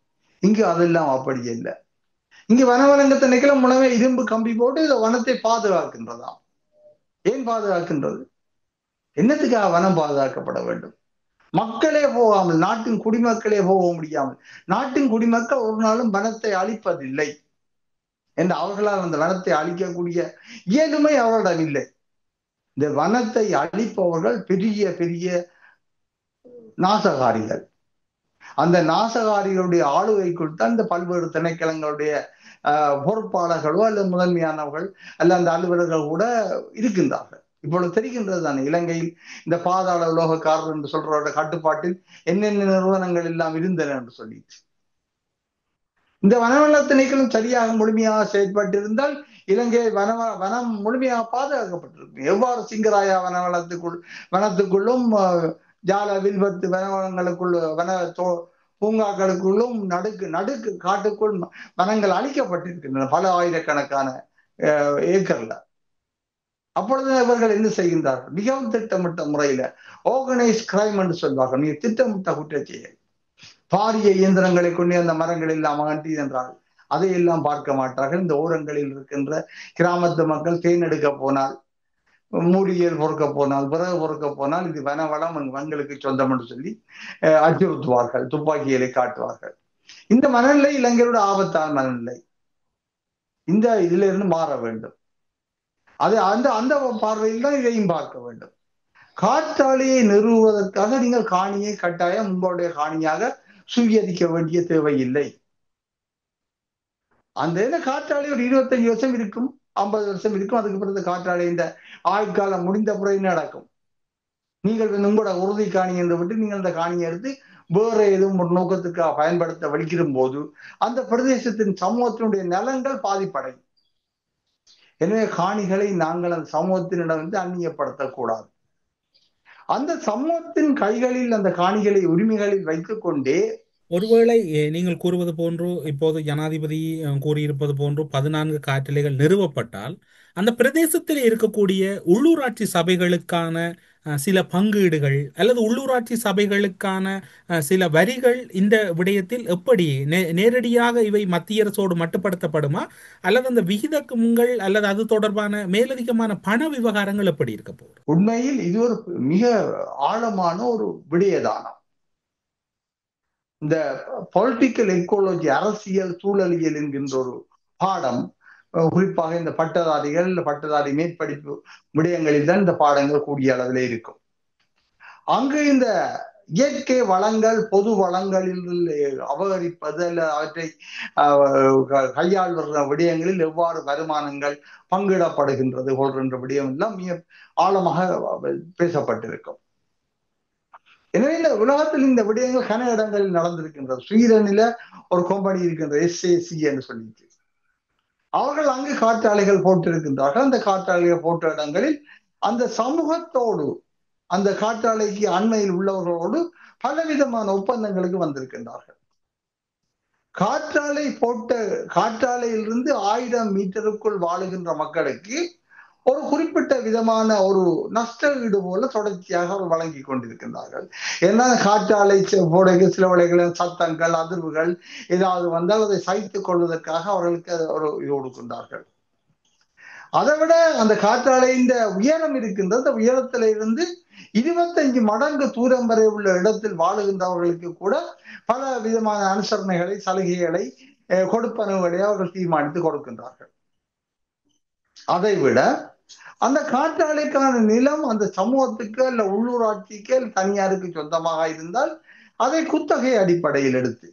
இங்கு அதெல்லாம் அப்படி இல்லை. இங்கு வனவளங்க திணைக்களம் உணவை இரும்பு கம்பி போட்டு இந்த வனத்தை பாதுகாக்கின்றதாம். ஏன் பாதுகாக்கின்றது? என்னத்துக்காக வனம் பாதுகாக்கப்பட வேண்டும்? மக்களே போகாமல், நாட்டின் குடிமக்களே போக முடியாமல், நாட்டின் குடிமக்கள் ஒரு நாளும் வனத்தை அழிப்பதில்லை என்று அவர்களால் அந்த வனத்தை அழிக்கக்கூடிய இயலுமை அவர்களிடம் இல்லை. இந்த வனத்தை அழிப்பவர்கள் பெரிய பெரிய நாசகாரிகள். அந்த நாசகாரிகளுடைய ஆளுகைக்குள் தான் இந்த பல்வேறு திணைக்களங்களுடைய பொறுப்பாளர்களோ அல்லது முதன்மையானவர்கள் அல்ல அந்த அலுவலர்கள் கூட இருக்கின்றார்கள். இப்பொழுது தெரிகின்றது தானே, இலங்கையில் இந்த பாதாள உலோகக்காரர் என்று சொல்றவரோட கட்டுப்பாட்டில் என்னென்ன நிறுவனங்கள் எல்லாம் இருந்தன என்று சொல்லிட்டு. இந்த வனவள திணைக்களம் சரியாக முழுமையாக செயற்பட்டிருந்தால் இலங்கை வனம் முழுமையாக பாதுகாக்கப்பட்டிருக்கும். எவ்வாறு சிங்கராயா வனத்துக்குள்ளும் ஜால வில்வத்து வனவளங்களுக்குள் பூங்காக்களுக்குள்ளும் நடுக்கு காட்டுக்குள் வனங்கள் அழிக்கப்பட்டிருக்கின்றன பல ஆயிரக்கணக்கான ஏக்கர்ல. அப்பொழுது இவர்கள் என்ன செய்கின்றார்கள்? மிகவும் திட்டமிட்ட முறையில ஆர்கனைஸ் கிரைம் என்று சொல்வார்கள், மிக திட்டமிட்ட குற்றச்செயல். பாரிய இயந்திரங்களை கொண்டு அந்த மரங்கள் எல்லாம் அகற்றி என்றால் அதையெல்லாம் பார்க்க மாட்டார்கள். இந்த ஓரங்களில் இருக்கின்ற கிராமத்து மக்கள் தேர்ந்தெடுக்க போனால், மூலிகைகள் பொறுக்க போனால், விறகு பொறுக்க போனால் இது வனவளம் வங்களுக்கு சொந்தம் என்று சொல்லி அச்சுறுத்துவார்கள், துப்பாக்கிகளை காட்டுவார்கள். இந்த மனநிலை இளைஞரோட ஆபத்தான மனநிலை. இந்த இதுல இருந்து மாற வேண்டும். அது அந்த பார்வையில் தான் இதையும் பார்க்க வேண்டும். காற்றாலையை நிறுவுவதற்காக நீங்கள் காணியை கட்டாயம் உங்களுடைய காணியாக சுவீகரிக்க வேண்டிய தேவையில்லை. அந்த காற்றாலை ஒரு 25 வருஷம் இருக்கும், 50 வருஷம் இருக்கும். அதுக்கு பிறகு காற்றாலை இந்த ஆயுட்காலம் முடிந்த பிறகு நடக்கும். நீங்கள் உங்களோட உறுதி காணி என்று விட்டு நீங்கள் அந்த காணியை எடுத்து வேற எதுவும் ஒரு நோக்கத்துக்காக பயன்படுத்த வலிக்கிற போது அந்த பிரதேசத்தின் சமூகத்தினுடைய நலன்கள் பாதிப்படையும். எனவே காணிகளை நாங்கள் அந்த சமூகத்தினிடம் அந்நியப்படுத்தக்கூடாது. அந்த சமூகத்தின் கைகளில் அந்த காணிகளை உரிமைகளில் வைத்துக் கொண்டே ஒருவேளை நீங்கள் கூறுவது போன்று இப்போது ஜனாதிபதி கூறியிருப்பது போன்று 14 காற்றலைகள் நிறுவப்பட்டால் அந்த பிரதேசத்தில் இருக்கக்கூடிய உள்ளூராட்சி சபைகளுக்கான சில பங்கீடுகள் அல்லது உள்ளூராட்சி சபைகளுக்கான சில வரிகள் இந்த விடயத்தில் எப்படி நேரடியாக இவை மத்திய அரசோடு மட்டுப்படுத்தப்படுமா அல்லது அந்த விகிதங்கள் அல்லது அது தொடர்பான மேலதிகமான பண விவகாரங்கள் எப்படி இருக்க போகுது? உண்மையில் இது ஒரு மிக ஆழமான ஒரு விடயதானம். இந்த பொலிட்டிக்கல் எக்கோலஜி, அரசியல் சூழலியல் என்கின்ற ஒரு பாடம், குறிப்பாக இந்த பட்டதாரிகள், பட்டதாரி மேற்படிப்பு விடயங்களில் தான் இந்த பாடங்கள் கூடிய அளவில் இருக்கும். அங்கு இந்த இயற்கை வளங்கள், பொது வளங்களில் அபகரிப்பது அல்ல அவற்றை கையாள்கிற விடயங்களில் எவ்வாறு வருமானங்கள் பங்கிடப்படுகின்றது போன்ற விடயம் எல்லாம் மிக ஆழமாக பேசப்பட்டிருக்கும். எனவே இந்த உலகத்தில் இந்த விடயங்கள் கன இடங்களில் நடந்திருக்கின்றது. ஸ்வீடனில ஒரு கம்பெனி இருக்கின்றது, SAC என்று சொல்லிட்டு. அவர்கள் அங்கு காற்றாலைகள் போட்டிருக்கின்றார்கள். அந்த காற்றாலைகள் போட்ட இடங்களில் அந்த சமூகத்தோடு, அந்த காற்றாலைக்கு அண்மையில் உள்ளவர்களோடு பலவிதமான ஒப்பந்தங்களுக்கு வந்திருக்கின்றார்கள். காற்றாலையிலிருந்து 1000 மீட்டருக்குள் வாழுகின்ற மக்களுக்கு ஒரு குறிப்பிட்ட விதமான ஒரு நஷ்ட ஈடு போல தொடர்ச்சியாக அவர் வழங்கி கொண்டிருக்கின்றார்கள். ஏன்னா காற்றாலை சில வேளைகளில் சத்தங்கள், அதிர்வுகள் ஏதாவது வந்தால் அதை சகித்துக் கொள்வதற்காக அவர்களுக்கு ஒரு இது கொடுக்கின்றார்கள். அதை விட அந்த காற்றாலையின் உயரம் இருக்கின்றது. அந்த உயரத்தில இருந்து 25 மடங்கு தூரம் வரை உள்ள இடத்தில் வாழுகின்றவர்களுக்கு கூட பல விதமான அனுசரணைகளை, சலுகைகளை, கொடுப்பனவுகளை அவர்கள் தீர்மானித்து கொடுக்கின்றார்கள். அதை விட அந்த காற்றாலைக்கான நிலம் அந்த சமூகத்துக்கு அல்ல உள்ளூராட்சிக்கு தனியாருக்கு சொந்தமாக இருந்தால் அதை குத்தகை அடிப்படையில் எடுத்து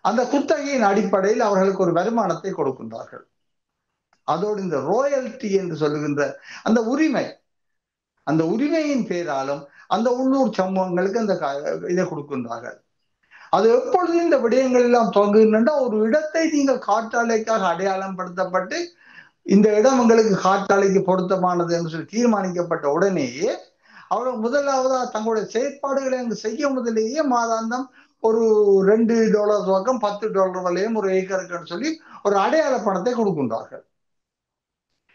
அந்த குத்தகையின் அடிப்படையில் அவர்களுக்கு ஒரு வருமானத்தை கொடுக்கின்றார்கள். அதோடு இந்த ராயல்டி என்று சொல்லுகின்ற அந்த உரிமை, அந்த உரிமையின் பேராலும் அந்த உள்ளூர் சமூகங்களுக்கு அந்த இதை கொடுக்கின்றார்கள். அது எப்பொழுது இந்த விடயங்கள் எல்லாம் துவங்குகின்றன, ஒரு இடத்தை நீங்கள் காற்றாலைக்காக அடையாளம் படுத்தப்பட்டு இந்த இடம் உங்களுக்கு காற்றாலைக்கு பொருத்தமானது என்று சொல்லி தீர்மானிக்கப்பட்ட உடனேயே அவர்கள் முதலாவதா தங்களுடைய செயற்பாடுகளை அங்கு செய்ய முதலேயே மாதாந்தம் ஒரு $2 துவக்கம் $10 வரையும் ஒரு ஏக்கருக்கு சொல்லி ஒரு அடையாள பணத்தை கொடுக்கின்றார்கள்.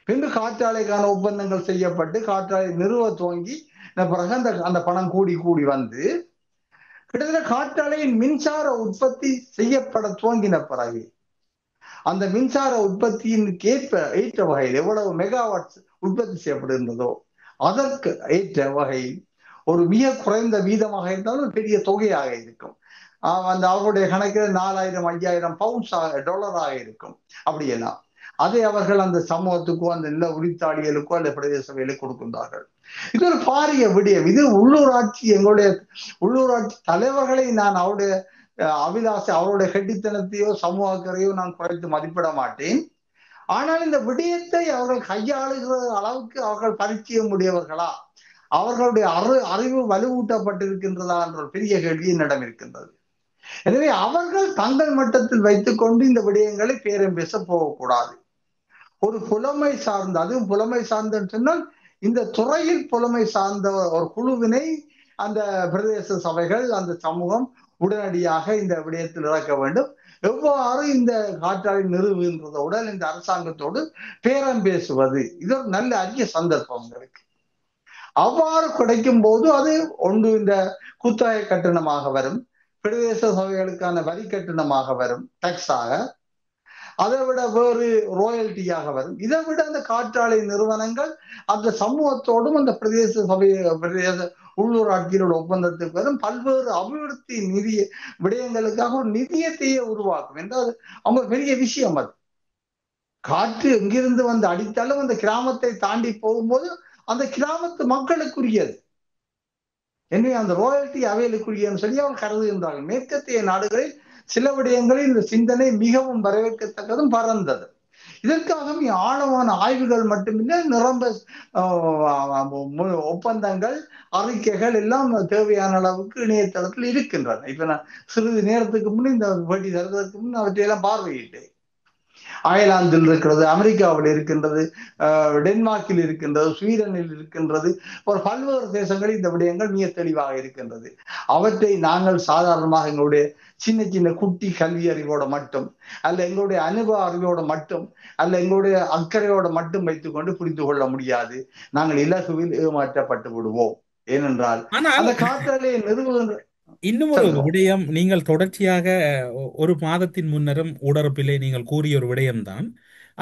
பின்பு காற்றாலைக்கான ஒப்பந்தங்கள் செய்யப்பட்டு காற்றாலை நிறுவ துவங்கி பிறகு அந்த பணம் கூடி கூடி வந்து கிட்டத்தட்ட காற்றாலையின் மின்சார உற்பத்தி செய்யப்பட துவங்கின பிறகு அந்த மின்சார உற்பத்தியின் ஏற்ற வகையில் எவ்வளவு மெகாவாட் உற்பத்தி செய்யப்படுகின்றதோ அதற்கு ஏற்ற வகையில் ஒரு மிக குறைந்த வீதமாக இருந்தாலும் பெரிய தொகையாக இருக்கும். அந்த அவர்களுடைய கணக்கில் 4000 5000 பவுண்ட்ஸ் $ஆக இருக்கும். அப்படியெல்லாம் அதை அவர்கள் அந்த சமூகத்துக்கோ அந்த நில உரித்தாளிகளுக்கோ அந்த பிரதேச சபையில கொடுக்கின்றார்கள். இது ஒரு பாரிய விடயம். இது உள்ளூராட்சி, எங்களுடைய உள்ளூராட்சி தலைவர்களை நான் அவருடைய அபிலாசை, அவருடைய கெட்டித்தனத்தையோ சமூக அக்கறையோ நான் குறைத்து மதிப்பிட மாட்டேன். ஆனால் இந்த விடயத்தை அவர்கள் கையாளுகிற அளவுக்கு அவர்கள் பரிச்சயம் உடையவர்களா, அவர்களுடைய அறிவு வலுவூட்டப்பட்டிருக்கின்றதா என்ற ஒரு பெரிய கேள்வி என்னிடம் இருக்கின்றது. எனவே அவர்கள் தங்கள் மட்டத்தில் வைத்துக் கொண்டு இந்த விடயங்களை பேரம் பேச போகக்கூடாது. ஒரு புலமை சார்ந்த, அதுவும் புலமை சார்ந்தன்னு சொன்னால் இந்த துறையில் புலமை சார்ந்த ஒரு குழுவினை அந்த பிரதேச சபைகள், அந்த சமூகம் உடனடியாக இந்த விடயத்தில் இறக்க வேண்டும். எவ்வாறு இந்த காற்றாலை நிறுவுகின்றதோடு இந்த அரசாங்கத்தோடு பேரம் பேசுவது, இது ஒரு நல்ல அரிய சந்தர்ப்பம் உங்களுக்கு. அவ்வாறு கிடைக்கும் போது அது ஒன்று இந்த குத்தகை கட்டணமாக வரும், பிரதேச சபைகளுக்கான வரி கட்டணமாக வரும், டாக்ஸாக, அதை விட வேறு ராயல்ட்டியாக வரும். இதை விட அந்த காற்றாலை நிறுவனங்கள் அந்த சமூகத்தோடும் அந்த பிரதேச உள்ளூராட்சியோட ஒப்பந்தத்துக்கு வரும் பல்வேறு அபிவிருத்தி நிதி விடயங்களுக்காக ஒரு நிதியத்தையே உருவாக்கும் என்றால் அவங்க பெரிய விஷயம். அது காற்று எங்கிருந்து வந்து அடித்தாலும் அந்த கிராமத்தை தாண்டி போகும்போது அந்த கிராமத்து மக்களுக்குரியது. எனவே அந்த ராயல்ட்டி அவைகளுக்குரியன்னு சொல்லி அவங்க கருதுகின்றார்கள். மேற்கத்திய நாடுகளில் சில விடயங்களில் இந்த சிந்தனை மிகவும் வரவேற்கத்தக்கதும் பரந்தது. இதற்காக ஆழமான ஆய்வுகள் மட்டுமில்லை, நிரம்ப ஒப்பந்தங்கள், அறிக்கைகள் எல்லாம் தேவையான அளவுக்கு இணையதளத்தில் இருக்கின்றன. இப்ப நான் சிறிது நேரத்துக்கு முன் இந்த பேட்டி தருவதற்கு முன் அவற்றையெல்லாம் பார்வையிட்டேன். அயர்லாந்தில் இருக்கிறது, அமெரிக்காவில் இருக்கின்றது, டென்மார்க்கில் இருக்கின்றது, ஸ்வீடனில் இருக்கின்றது, ஒரு பல்வேறு தேசங்களில் இந்த விடயங்கள் மிக தெளிவாக இருக்கின்றது. அவற்றை நாங்கள் சாதாரணமாக எங்களுடைய சின்ன சின்ன குட்டி கல்வி அறிவோட மட்டும் அல்ல எங்களுடைய அனுபவ அறிவோட மட்டும் அல்ல எங்களுடைய அக்கறையோட மட்டும் வைத்துக்கொண்டு புரிந்து கொள்ள முடியாது. நாங்கள் இலகுவில் ஏமாற்றப்பட்டு விடுவோம் ஏனென்றால் ஆனால் அந்த காற்றாலையை நிறுவுகின்ற இன்னும் ஒரு சொல்லுங்க. விடயம், நீங்கள் தொடர்ச்சியாக ஒரு மாதத்தின் முன்னரும் ஊடரப்பிலே நீங்கள் கூறிய ஒரு விடயம்தான்,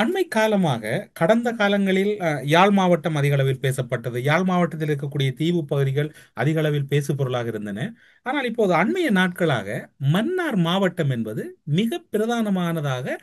அண்மை காலமாக கடந்த காலங்களில் யாழ் மாவட்டம் அதிக அளவில் பேசப்பட்டது. யாழ் மாவட்டத்தில் இருக்கக்கூடிய தீவு பகுதிகள் அதிக அளவில் பேசு பொருளாக இருந்தன. ஆனால் இப்போது அண்மைய நாட்களாக மன்னார் மாவட்டம் என்பது மிக பிரதானமானதாக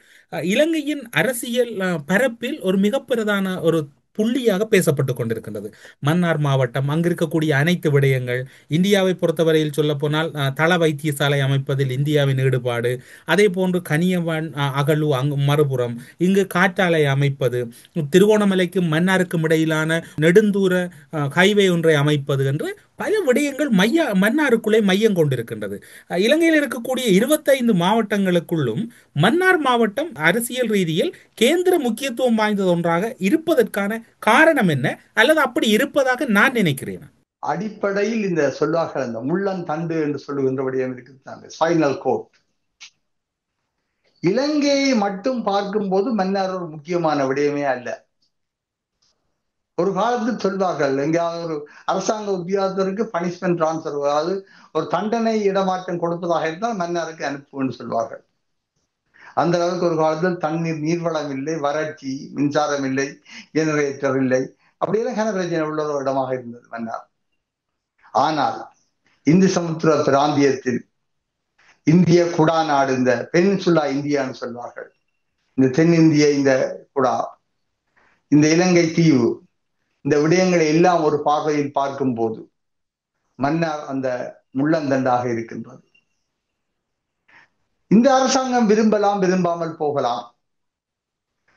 இலங்கையின் அரசியல் பரப்பில் ஒரு மிக பிரதான ஒரு புள்ளியாக பேசப்பட்டு கொண்டிருக்கின்றது. மன்னார் மாவட்டம், அங்கிருக்கக்கூடிய அனைத்து விடயங்கள், இந்தியாவை பொறுத்தவரையில் சொல்ல போனால் தள வைத்தியசாலை அமைப்பதில் இந்தியாவின் ஈடுபாடு, அதே போன்று கனியவான் அகழு மறுபுறம், இங்கு காற்றாலை அமைப்பது, திருகோணமலைக்கும் மன்னாருக்கும் இடையிலான நெடுந்தூர ஹைவே ஒன்றை அமைப்பது என்று பல விடயங்கள் மன்னாருக்குள்ளே மையம் கொண்டிருக்கின்றது. இலங்கையில் இருக்கக்கூடிய 25 மாவட்டங்களுக்குள்ளும் மன்னார் மாவட்டம் அரசியல் ரீதியில் கேந்திர முக்கியத்துவம் வாய்ந்தது ஒன்றாக இருப்பதற்கான காரணம் என்ன, அல்லது அப்படி இருப்பதாக நான் நினைக்கிறேன். அடிப்படையில் இந்த சொல்வார்கள், அந்த முள்ளந்தண்டு என்று சொல்லுகின்ற விடயம் இருக்குது, ஸ்பைனல் கோட். இலங்கையை மட்டும் பார்க்கும்போது மன்னார் ஒரு முக்கியமான விடயமே அல்ல. ஒரு காலத்தில் சொல்வார்கள், எங்கேயாவது ஒரு அரசாங்க உத்தியோகத்திற்கு பனிஷ்மெண்ட் டிரான்ஸ்பர், அதாவது ஒரு தண்டனை இடமாற்றம் கொடுப்பதாக இருந்தால் மன்னாருக்கு அனுப்புன்னு சொல்வார்கள். அந்த அளவுக்கு ஒரு காலத்தில் தண்ணீர், நீர்வளம் இல்லை, வறட்சி, மின்சாரம் இல்லை, ஜெனரேட்டர் இல்லை, அப்படியெல்லாம் கன பிரச்சனை உள்ள ஒரு இடமாக இருந்தது மன்னார். ஆனால் இந்து சமுத்திர பிராந்தியத்தில் இந்திய குடா நாடு, இந்த பெனின்சுலா இந்தியான்னு சொல்வார்கள், இந்த தென்னிந்திய இந்த குடா, இந்த இலங்கை தீவு, இந்த விடயங்களை எல்லாம் ஒரு பார்வையில் பார்க்கும் போது மன்னார் அந்த முள்ளந்தண்டாக இருக்கின்றது. இந்த அரசாங்கம் விரும்பலாம், விரும்பாமல் போகலாம்.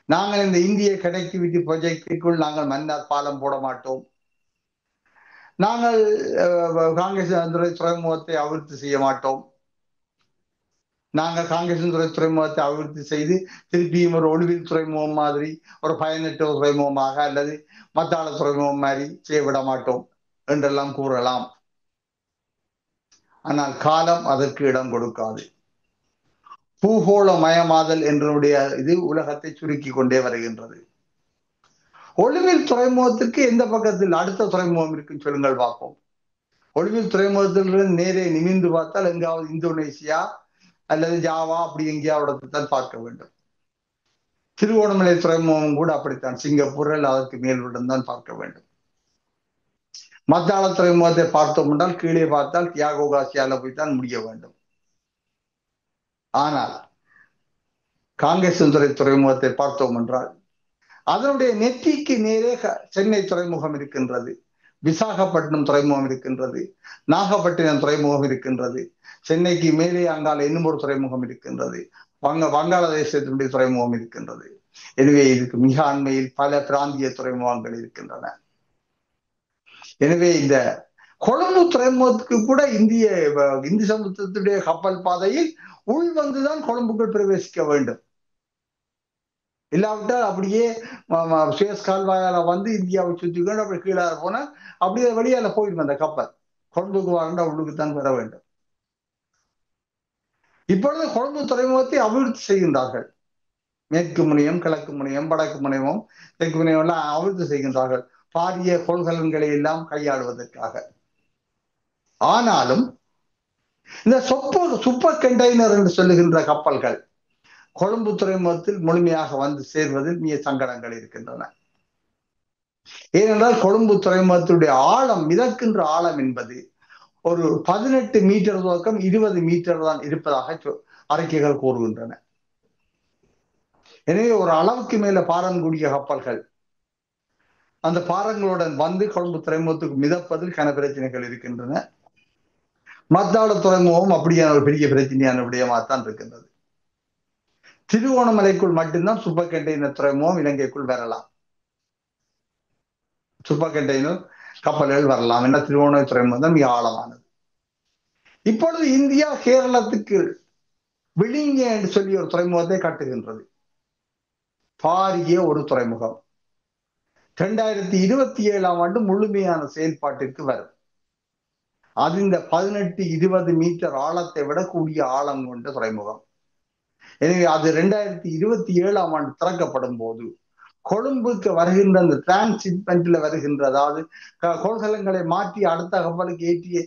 நாங்கள் இந்த இந்திய கனெக்டிவிட்டி ப்ராஜெக்டுக்குள் நாங்கள் மன்னார் பாலம் போட மாட்டோம், நாங்கள் காங்கிரஸ் துறைமுகத்தை அபிவிருத்தி செய்ய மாட்டோம், நாங்கள் காங்கிரஸ் துறைமுகத்தை அபிவிருத்தி செய்து திருப்பியும் ஒரு ஒளிவில் துறைமுகம் மாதிரி ஒரு பயனற்ற துறைமுகமாக அல்லது மத்தாள துறைமுகம் மாதிரி செய்யவிட மாட்டோம் என்றெல்லாம் கூறலாம். ஆனால் காலம் அதற்கு இடம் கொடுக்காது. பூகோள மயமாதல் என்றுடைய இது உலகத்தை சுருக்கி கொண்டே வருகின்றது. ஒளிவில் துறைமுகத்திற்கு எந்த பக்கத்தில் அடுத்த துறைமுகம் இருக்குன்னு சொல்லுங்கள் பார்ப்போம். ஒளிவில் துறைமுகத்திலிருந்து நேரே நிமிர்ந்து பார்த்தால் எங்காவது இந்தோனேசியா அல்லது ஜாவா அப்படி எங்கேயாவது தான் பார்க்க வேண்டும். திருவோணமலை துறைமுகம் கூட அப்படித்தான், சிங்கப்பூர் அல்ல அதற்கு மேல்விடம் தான் பார்க்க வேண்டும். மத்தாள துறைமுகத்தை பார்த்தோம் என்றால் கீழே பார்த்தால் தியாகோ காசியால போய்த்தான் முடிய வேண்டும். ஆனால் காங்கிரஸ் துறைமுகத்தை பார்த்தோம் என்றால் அதனுடைய நெற்றிக்கு நேரே சென்னை துறைமுகம் இருக்கின்றது, விசாகப்பட்டினம் துறைமுகம் இருக்கின்றது, நாகப்பட்டினம் துறைமுகம் இருக்கின்றது, சென்னைக்கு மேலே அங்கால இன்னும் ஒரு துறைமுகம் இருக்கின்றது, வங்காளதேசத்தினுடைய துறைமுகம் இருக்கின்றது. எனவே இதுக்கு மிக அண்மையில் பல பிராந்திய துறைமுகங்கள் இருக்கின்றன. எனவே இந்த கொழும்பு துறைமுகத்துக்கு கூட இந்திய சமுத்திரத்துடைய கப்பல் பாதையில் உள் வந்துதான் கொழும்புக்குள் பிரவேசிக்க வேண்டும். இல்லாவிட்டால் அப்படியே சுயஸ் கால்வாயால வந்து இந்தியாவை சுற்றிக்கொண்டு அப்படி கீழே போனா அப்படியே வெளியால போயிடும் அந்த கப்பல். கொழும்புக்கு வரண்டா உள்ளுக்குத்தான் வர வேண்டும். இப்பொழுது கொழும்பு துறைமுகத்தை அபிவிருத்தி செய்கின்றார்கள். மேற்கு முனையம், கிழக்கு முனையம், வடக்கு முனையம், தெற்கு முனையம் எல்லாம் அபிவிருத்தி செய்கின்றார்கள், பாரிய கொள்கலன்களை எல்லாம் கையாளுவதற்காக. ஆனாலும் இந்த சூப்பர் கண்டெய்னர் என்று சொல்லுகின்ற கப்பல்கள் கொழும்பு துறைமுகத்தில் முழுமையாக வந்து சேர்வதில் மிக சங்கடங்கள் இருக்கின்றன. ஏனென்றால் கொழும்பு துறைமுகத்துடைய ஆழம், மிதக்கின்ற ஆழம் என்பது ஒரு 18 மீட்டர் துவக்கம் 20 மீட்டர் தான் இருப்பதாக அறிக்கைகள் கூறுகின்றன. எனவே ஒரு அளவுக்கு மேல பாரம் கூடிய கப்பல்கள் அந்த பாரங்களுடன் வந்து கொழும்பு துறைமுகத்துக்கு மிதப்பதில் கன பிரச்சனைகள் இருக்கின்றன. மத்தாள துறைமுகம் அப்படியான ஒரு பெரிய பிரச்சனையான விடயமாகத்தான் இருக்கின்றது. திருவோணமலைக்குள் மட்டும்தான் சூப்பர் கண்டெய்னர் துறைமுகம் இலங்கைக்குள் வரலாம், சூப்பர் கண்டெய்னர் கப்பல்கள் வரலாம். என்ன திருவோணமலை துறைமுகம் தான் மிக ஆழமானது. இப்பொழுது இந்தியா கேரளத்துக்கு விழிங்க என்று சொல்லி ஒரு துறைமுகத்தை கட்டுகின்றது, பாரிய ஒரு துறைமுகம். 2027 முழுமையான செயல்பாட்டிற்கு வரும். அது இந்த 18-20 மீட்டர் ஆழத்தை விட கூடிய ஆழம் கொண்ட துறைமுகம். எனவே அது 2027 திறக்கப்படும் போது கொழும்புக்கு வருகின்ற அந்த டிரான்ஸ்ஷிப்மெண்ட்ல வருகின்ற, அதாவது கொள்கலங்களை மாற்றி அடுத்த கப்பலுக்கு ஏற்றி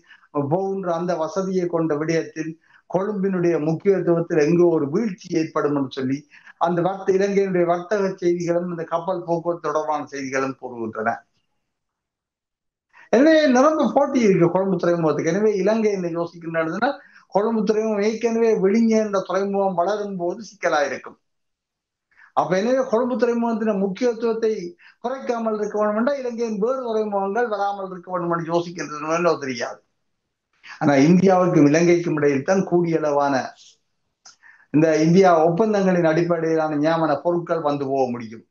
போகின்ற அந்த வசதியை கொண்ட விடயத்தில் கொழும்பினுடைய முக்கியத்துவத்தில் எங்கோ ஒரு வீழ்ச்சி ஏற்படும் என்று சொல்லி அந்த இலங்கையினுடைய வர்த்தக செய்திகளும் இந்த கப்பல் போக்குவரத்து தொடர்பான செய்திகளும் கூறுகின்றன. எனவே நிரம்ப போட்டி இருக்கு கொழும்பு துறைமுகத்துக்கு. எனவே இலங்கை என்ன யோசிக்கின்றதுன்னா, கொழும்பு துறைமுகம் ஏற்கனவே விழிஞ்ச என்ற துறைமுகம் வளரும் போது சிக்கலாயிருக்கும். அப்ப எனவே கொழும்பு துறைமுகத்தின் முக்கியத்துவத்தை குறைக்காமல் இருக்க வேண்டும் என்றால் இலங்கையின் வேறு துறைமுகங்கள் வராமல் இருக்க வேண்டும் என்று யோசிக்கின்றன தெரியாது. ஆனா இந்தியாவுக்கும் இலங்கைக்கும் இடையில் தான் கூடிய அளவான இந்த இந்தியா ஒப்பந்தங்களின் அடிப்படையிலான நியமன பொருட்கள் வந்து போக முடியும்.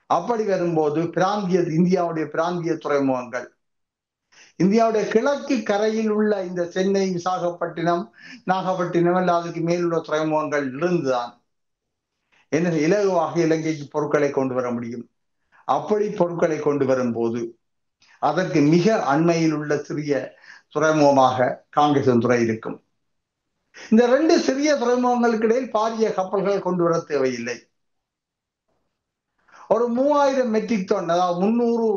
அப்படி வரும்போது இந்தியாவுடைய பிராந்திய துறைமுகங்கள், இந்தியாவுடைய கிழக்கு கரையில் உள்ள இந்த சென்னை, விசாகப்பட்டினம், நாகப்பட்டினம் அல்ல அதுக்கு மேலுள்ள துறைமுகங்கள் இருந்துதான் என்ன இலகுவாக இலங்கைக்கு பொருட்களை கொண்டு வர முடியும். அப்படி பொருட்களை கொண்டு வரும்போது அதற்கு மிக அண்மையில் உள்ள சிறிய துறைமுகமாக காங்கேசன்துறை இருக்கும். இந்த 2 சிறிய துறைமுகங்களுக்கு இடையில் பாரிய கப்பல்கள் கொண்டு வர தேவையில்லை. ஒரு 3000 மெட்ரிக் டன், அதாவது 300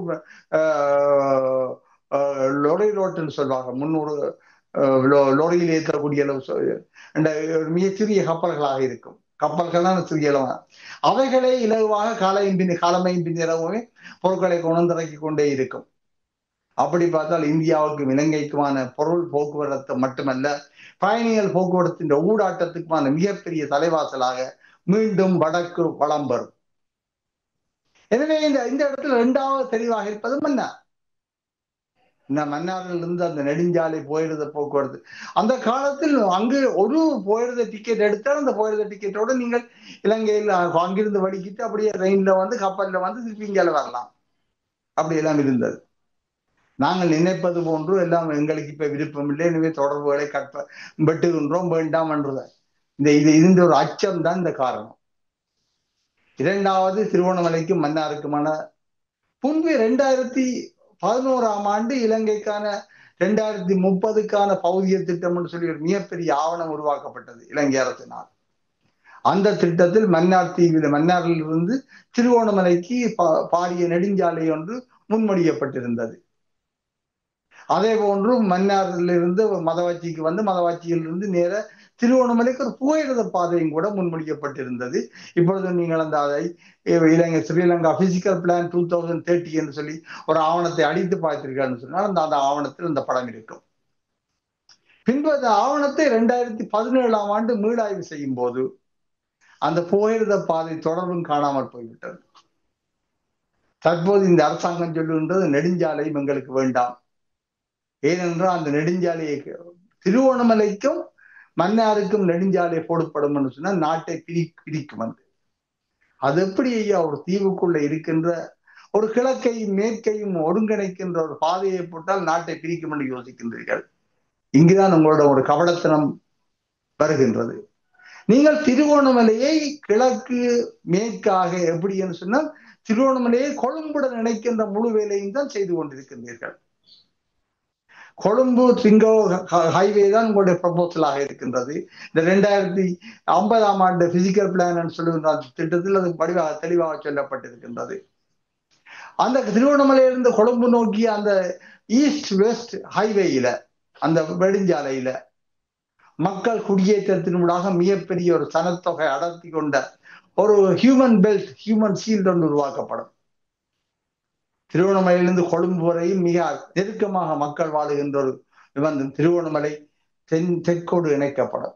லொரி ரோட்டுன்னு சொல்லுவாங்க, 300 லொரியில் ஏற்றக்கூடிய மிக சிறிய கப்பல்களாக இருக்கும். கப்பல்கள்லாம் சிறிய அளவு, அவைகளே இலகுவாக காலமையும் பின்னிரவுமே பொருட்களை கொண்டிறக்கி கொண்டே இருக்கும். அப்படி பார்த்தால் இந்தியாவுக்கும் இலங்கைக்குமான பொருள் போக்குவரத்து மட்டுமல்ல, பயணிகள் போக்குவரத்தின் ஊடாட்டத்துக்குமான மிகப்பெரிய தலைவாசலாக மீண்டும் வடக்கு வளம் வரும். எனவே இந்த இடத்துல 2வது தெளிவாக இருப்பது மன்னார். இந்த மன்னாரில் இருந்து அந்த நெடுஞ்சாலை போயிருந்த போக்குவரத்து, அந்த காலத்தில் அங்கு ஒரு போயிருந்த டிக்கெட் எடுத்தால் அந்த போயிருந்த டிக்கெட்டோட நீங்கள் இலங்கையில் அங்கிருந்து வடிக்கிட்டு அப்படியே ட்ரெயின்ல வந்து கப்பல்ல வந்து திருப்பி இங்கே வரலாம். அப்படி எல்லாம் இருந்தது. நாங்கள் நினைப்பது போன்று எல்லாம் எங்களுக்கு இப்ப விருப்பம் இல்லை, எனவே தொடர்புகளை வெட்டுகின்றோம் வேண்டாம் என்றத இந்த ஒரு அச்சம் தான் இந்த காரணம். 2வது திருவோணமலைக்கும் மன்னாருக்குமான முன்பு 2011ஆம் ஆண்டு இலங்கைக்கான 2030க்கான பௌதிய திட்டம் என்று சொல்லி ஒரு மிகப்பெரிய ஆவணம் உருவாக்கப்பட்டது இலங்கை அரசினால். அந்த திட்டத்தில் மன்னாரில் இருந்து திருவோணமலைக்கு பாரிய நெடுஞ்சாலை ஒன்று முன்மொழியப்பட்டிருந்தது. அதே போன்று மன்னாரிலிருந்து மதவாச்சிக்கு வந்து மதவாச்சியில் இருந்து நேர திருவோணமலைக்கு ஒரு புகையிரத பாதையும் கூட முன்மொழியப்பட்டிருந்தது. இப்பொழுது நீங்கள் அந்த அதை ஸ்ரீலங்கா பிசிக்கல் பிளான் 2030 என்று சொல்லி ஒரு ஆவணத்தை அடித்து பார்த்திருக்கான்னு சொன்னால் அந்த ஆவணத்தில் இந்த படம் இருக்கும். பின்பு அந்த ஆவணத்தை 2017ஆம் ஆண்டு மீளாய்வு செய்யும் போது அந்த புகையிரத பாதை தொடர்பும் காணாமல் போய்விட்டது. தற்போது இந்த அரசாங்கம் சொல்லுகின்றது நெடுஞ்சாலையும் எங்களுக்கு வேண்டாம். ஏனென்றால் அந்த நெடுஞ்சாலையை திருவோணமலைக்கும் மன்னாருக்கும் நெடுஞ்சாலை போடப்படும் என்று சொன்னால் நாட்டை பிரிக்கும். அது எப்படி ஐயா ஒரு தீவுக்குள்ள இருக்கின்ற ஒரு கிழக்கையும் மேற்கையும் ஒருங்கிணைக்கின்ற ஒரு பாதையை போட்டால் நாட்டை பிரிக்கும் என்று யோசிக்கின்றீர்கள்? இங்குதான் உங்களோட ஒரு கபடத்தனம் வருகின்றது. நீங்கள் திருவோணமலையை கிழக்கு மேற்காக எப்படி என்று சொன்னால் திருவோணமலையை கொழும்புடன் இணைக்கின்ற முழு வேலையும் தான் செய்து கொண்டிருக்கின்றீர்கள். கொழும்பு சிங்கோ ஹைவே தான் உங்களுடைய ப்ரொபோசலாக இருக்கின்றது. இந்த 2050ஆம் ஆண்டு பிசிக்கல் பிளான் சொல்லுகின்ற திட்டத்தில் அது தெளிவாக சொல்லப்பட்டிருக்கின்றது. அந்த திருவண்ணாமலையிலிருந்து கொழும்பு நோக்கி அந்த ஈஸ்ட் வெஸ்ட் ஹைவேயில அந்த நெடுஞ்சாலையில மக்கள் குடியேற்றத்தினூடாக மிகப்பெரிய ஒரு சனத்தொகை அடர்த்தி கொண்ட ஒரு ஹியூமன் பெல்ட், ஹியூமன் ஷீல்டு ஒன்று உருவாக்கப்படும். திருவண்ணாமலையிலிருந்து கொழும்பு வரையில் மிக நெருக்கமாக மக்கள் வாழுகின்ற ஒரு திருவண்ணாமலை தெற்கோடு இணைக்கப்படும்.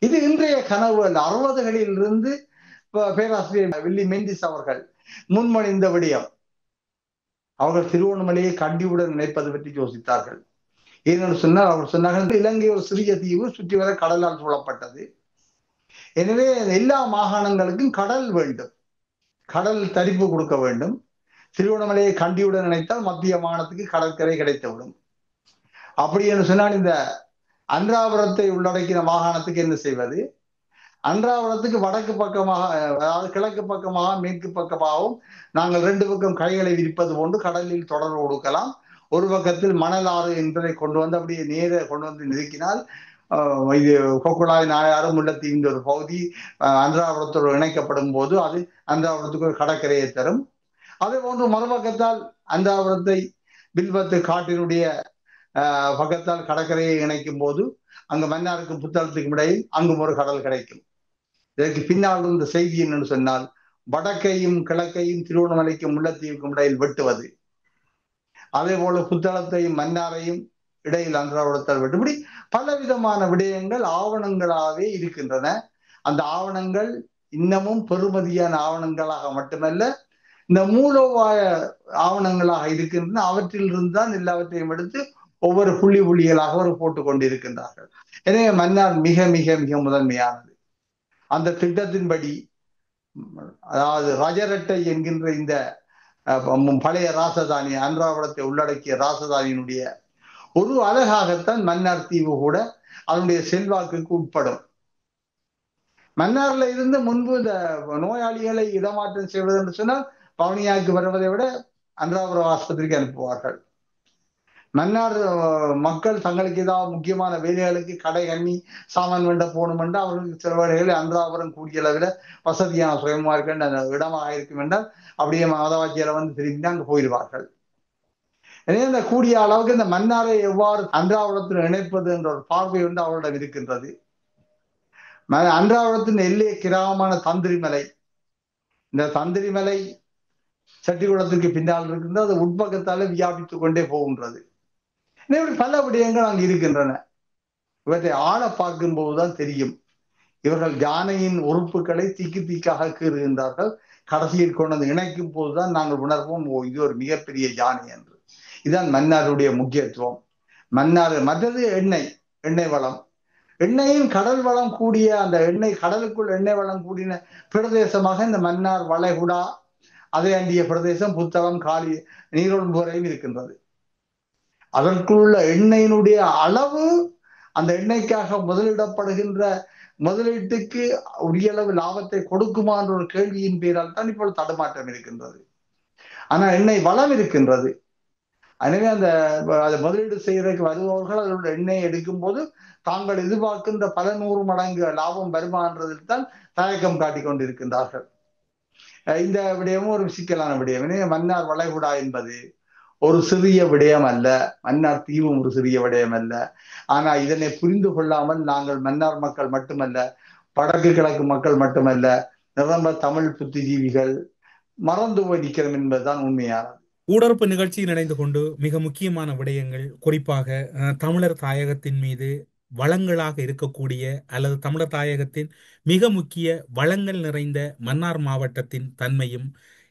இது இன்றைய கனவு அல்ல. 60களில் இருந்து பேராசிரியர் வில்லி மெண்டிஸ் அவர்கள் முன்மொழிந்த விடயம். அவர்கள் திருவண்ணாமலையை கண்டியுடன் இணைப்பது பற்றி யோசித்தார்கள். ஏனென்று சொன்னால் அவர் சொன்னார்கள், இலங்கை ஒரு சிறிய தீவு, சுற்றி வர கடலால் சூழப்பட்டது. எனவே எல்லா மாகாணங்களுக்கும் கடல் வேண்டும், கடல் தரிப்பு கொடுக்க வேண்டும். திருவண்ணாமலையை கண்டியுடன் நினைத்தால் மத்திய மாகாணத்துக்கு கடற்கரை கிடைத்துவிடும். அப்படி என்று சொன்னால் இந்த அன்றாபுரத்தை உள்ளடக்கின மாகாணத்துக்கு என்ன செய்வது? அன்றாபுரத்துக்கு வடக்கு பக்கமாக, அதாவது கிழக்கு பக்கமாக மேற்கு பக்கமாகவும் நாங்கள் 2 பக்கம் கைகளை விரிப்பது போன்று கடலில் தொடர்பு கொடுக்கலாம். ஒரு பக்கத்தில் மணலாறு என்பதை கொண்டு வந்து அப்படியே நேர கொண்டு வந்து நிறுத்தினால் இது கொக்குழாய் நாயாறு முல்லைத்தீவின் ஒரு பகுதி அன்றாபுரத்தோடு இணைக்கப்படும் போது அது அன்றாபுரத்துக்கு ஒரு கடற்கரையை தரும். அதே போன்று மறுபக்கத்தால் அன்றாபுரத்தை வில்வத்து காட்டினுடைய பக்கத்தால் கடற்கரையை இணைக்கும் போது அங்கு மன்னாருக்கும் புத்தளத்துக்கும் இடையில் அங்கும் ஒரு கடல் கிடைக்கும். இதற்கு பின்னால் இருந்த செய்தி என்னன்னு சொன்னால், வடக்கையும் கிழக்கையும் திருவண்ணாமலைக்கும் முல்லைத்தீவுக்கும் இடையில் வெட்டுவது, அதே போல புத்தளத்தையும் மன்னாரையும் இடையில் அன்றாபுரத்தால் வெட்டு, இப்படி பலவிதமான விடயங்கள் ஆவணங்களாகவே இருக்கின்றன. அந்த ஆவணங்கள் இன்னமும் பெறுமதியான ஆவணங்களாக மட்டுமல்ல, இந்த மூலோபாய ஆவணங்களாக இருக்கின்றன. அவற்றில் இருந்துதான் எல்லாவற்றையும் எடுத்து ஒவ்வொரு புள்ளிகளாக ஒரு போட்டுக் கொண்டிருக்கின்றார்கள். எனவே மன்னார் மிக மிக மிக முதன்மையானது. அந்த திட்டத்தின்படி, அதாவது ரஜரட்டை என்கின்ற இந்த பழைய ராசதானி, அன்றாபுரத்தை உள்ளடக்கிய ராசதானியினுடைய ஒரு அழகாகத்தான் மன்னார் தீவு கூட அதனுடைய செல்வாக்குக்கு உட்படும். மன்னார்ல இருந்து முன்பு இந்த நோயாளிகளை இடமாற்றம் செய்வது என்று சொன்னால் பவனியாவுக்கு வருவதை விட அன்றாபுரம் ஆஸ்பத்திரிக்கு அனுப்புவார்கள். மன்னார் மக்கள் தங்களுக்கு ஏதாவது முக்கியமான வேலைகளுக்கு கடை கண்ணி சாமான் வேண்ட போகணும் என்றால் அவர்களுக்கு சில வேலைகளை அன்றாபுரம் கூடிய அளவில் வசதியான சுயமா இருக்கின்ற அந்த இடமாக இருக்கும் என்றால் அப்படியே மதவாச்சியில வந்து திரும்பி அங்கு போயிடுவார்கள். எனவே இந்த கூடிய அளவுக்கு இந்த மன்னாரை எவ்வாறு அன்றாபுரத்தில் இணைப்பது என்ற ஒரு பார்வை வந்து அவரிடம் இருக்கின்றது. அன்றாபுரத்தின் எல்லை கிராமமான தந்திரிமலை, இந்த தந்திரிமலை சட்டிக்குளத்துக்கு பின்னால் இருக்கின்றது. அது உட்பக்கத்தாலே வியாபித்து கொண்டே போகின்றது. இப்படி பல விடயங்கள் அங்கு இருக்கின்றன. இவற்றை ஆழ பார்க்கும் போதுதான் தெரியும். இவர்கள் யானையின் உறுப்புகளை திக்கு திக்காக கீறுகின்றார்கள். கடைசியில் கொண்டு இணைக்கும் போதுதான் நாங்கள் உணர்வோம், இது ஒரு மிகப்பெரிய யானை என்று. இதுதான் மன்னாருடைய முக்கியத்துவம். மன்னார் மற்றது எண்ணெய் வளம், எண்ணெயும் கடல் வளம் கூடிய அந்த கடலுக்குள் எண்ணெய் வளம் கூடின பிரதேசமாக இந்த மன்னார் வளைகுடா, அதை அண்டிய பிரதேசம், புத்தளம், காலி நீரோடும் வரையும் இருக்கின்றது. அதற்குள்ள எண்ணெயினுடைய அளவு, அந்த எண்ணெய்க்காக முதலிடப்படுகின்ற முதலீட்டுக்கு உரிய அளவு லாபத்தை கொடுக்குமா என்ற ஒரு கேள்வியின் பேரால் தான் இப்பொழுது தடுமாற்றம் இருக்கின்றது. ஆனா எண்ணெய் வளம் இருக்கின்றது. எனவே அதை முதலீடு செய்யறதுக்கு வருபவர்கள் அதோட எண்ணெயை எடுக்கும் போது தாங்கள் எதிர்பார்க்கின்ற பல 100 மடங்கு லாபம் வருமானதில் தான் தயக்கம் காட்டிக் கொண்டிருக்கின்றார்கள். இந்த விடயமும் ஒரு சிக்கலான விடயம். எனவே மன்னார் வளைகுடா என்பது ஒரு சிறிய விடயம் அல்ல, மன்னார் தீவும் ஒரு சிறிய விடயம் அல்ல. ஆனா இதனை புரிந்து கொள்ளாமல் நாங்கள் மன்னார் மக்கள் மட்டுமல்ல, வடக்கு கிழக்கு மக்கள் மட்டுமல்ல, நிரம்ப தமிழ் புத்திஜீவிகள் மறந்து போய் நிற்கிறோம் என்பதுதான் உண்மையானது. ஊடறுப்பு நிகழ்ச்சியில் இணைந்து கொண்டு மிக முக்கியமான விடயங்கள், குறிப்பாக தமிழர் தாயகத்தின் மீது வளங்களாக இருக்கக்கூடிய அல்லது தமிழர் தாயகத்தின் மிக முக்கிய வளங்கள் நிறைந்த மன்னார் மாவட்டத்தின் தன்மையும்,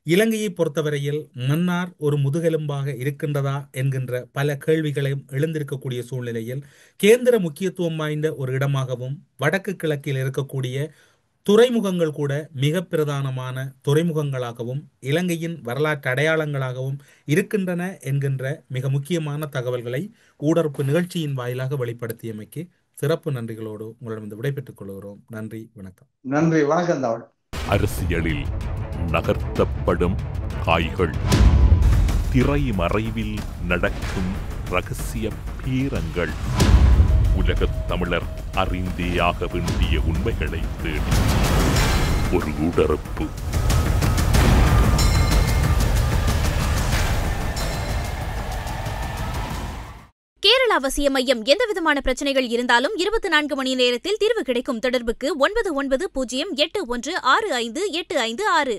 இலங்கையை பொறுத்தவரையில் மன்னார் ஒரு முதுகெலும்பாக இருக்கின்றதா என்கின்ற பல கேள்விகளையும் எழுந்திருக்கக்கூடிய சூழ்நிலையில் கேந்திர முக்கியத்துவம் வாய்ந்த ஒரு இடமாகவும் வடக்கு கிழக்கில் இருக்கக்கூடிய துறைமுகங்கள் கூட மிக பிரதானமான துறைமுகங்களாகவும் இலங்கையின் வரலாற்று அடையாளங்களாகவும் இருக்கின்றன என்கின்ற மிக முக்கியமான தகவல்களை ஊடறுப்பு நிகழ்ச்சியின் வாயிலாக வெளிப்படுத்தியமைக்கு சிறப்பு நன்றிகளோடு உங்களிடம் விடைபெற்றுக் கொள்கிறோம். நன்றி, வணக்கம். நன்றி, வணக்கம். அரசியலில் நகர்த்தப்படும் காய்கள், திரைமறைவில் நடக்கும் இரகசிய பீரங்கள், உலகத் தமிழர் அறிந்தேயாக வேண்டிய உண்மைகளை தேடி ஒரு ஊடறுப்பு. கேரள அவசிய மையம் எந்தவிதமான பிரச்சனைகள் இருந்தாலும் 24 மணி நேரத்தில் தீர்வு கிடைக்கும். தொடர்புக்கு 9908165856.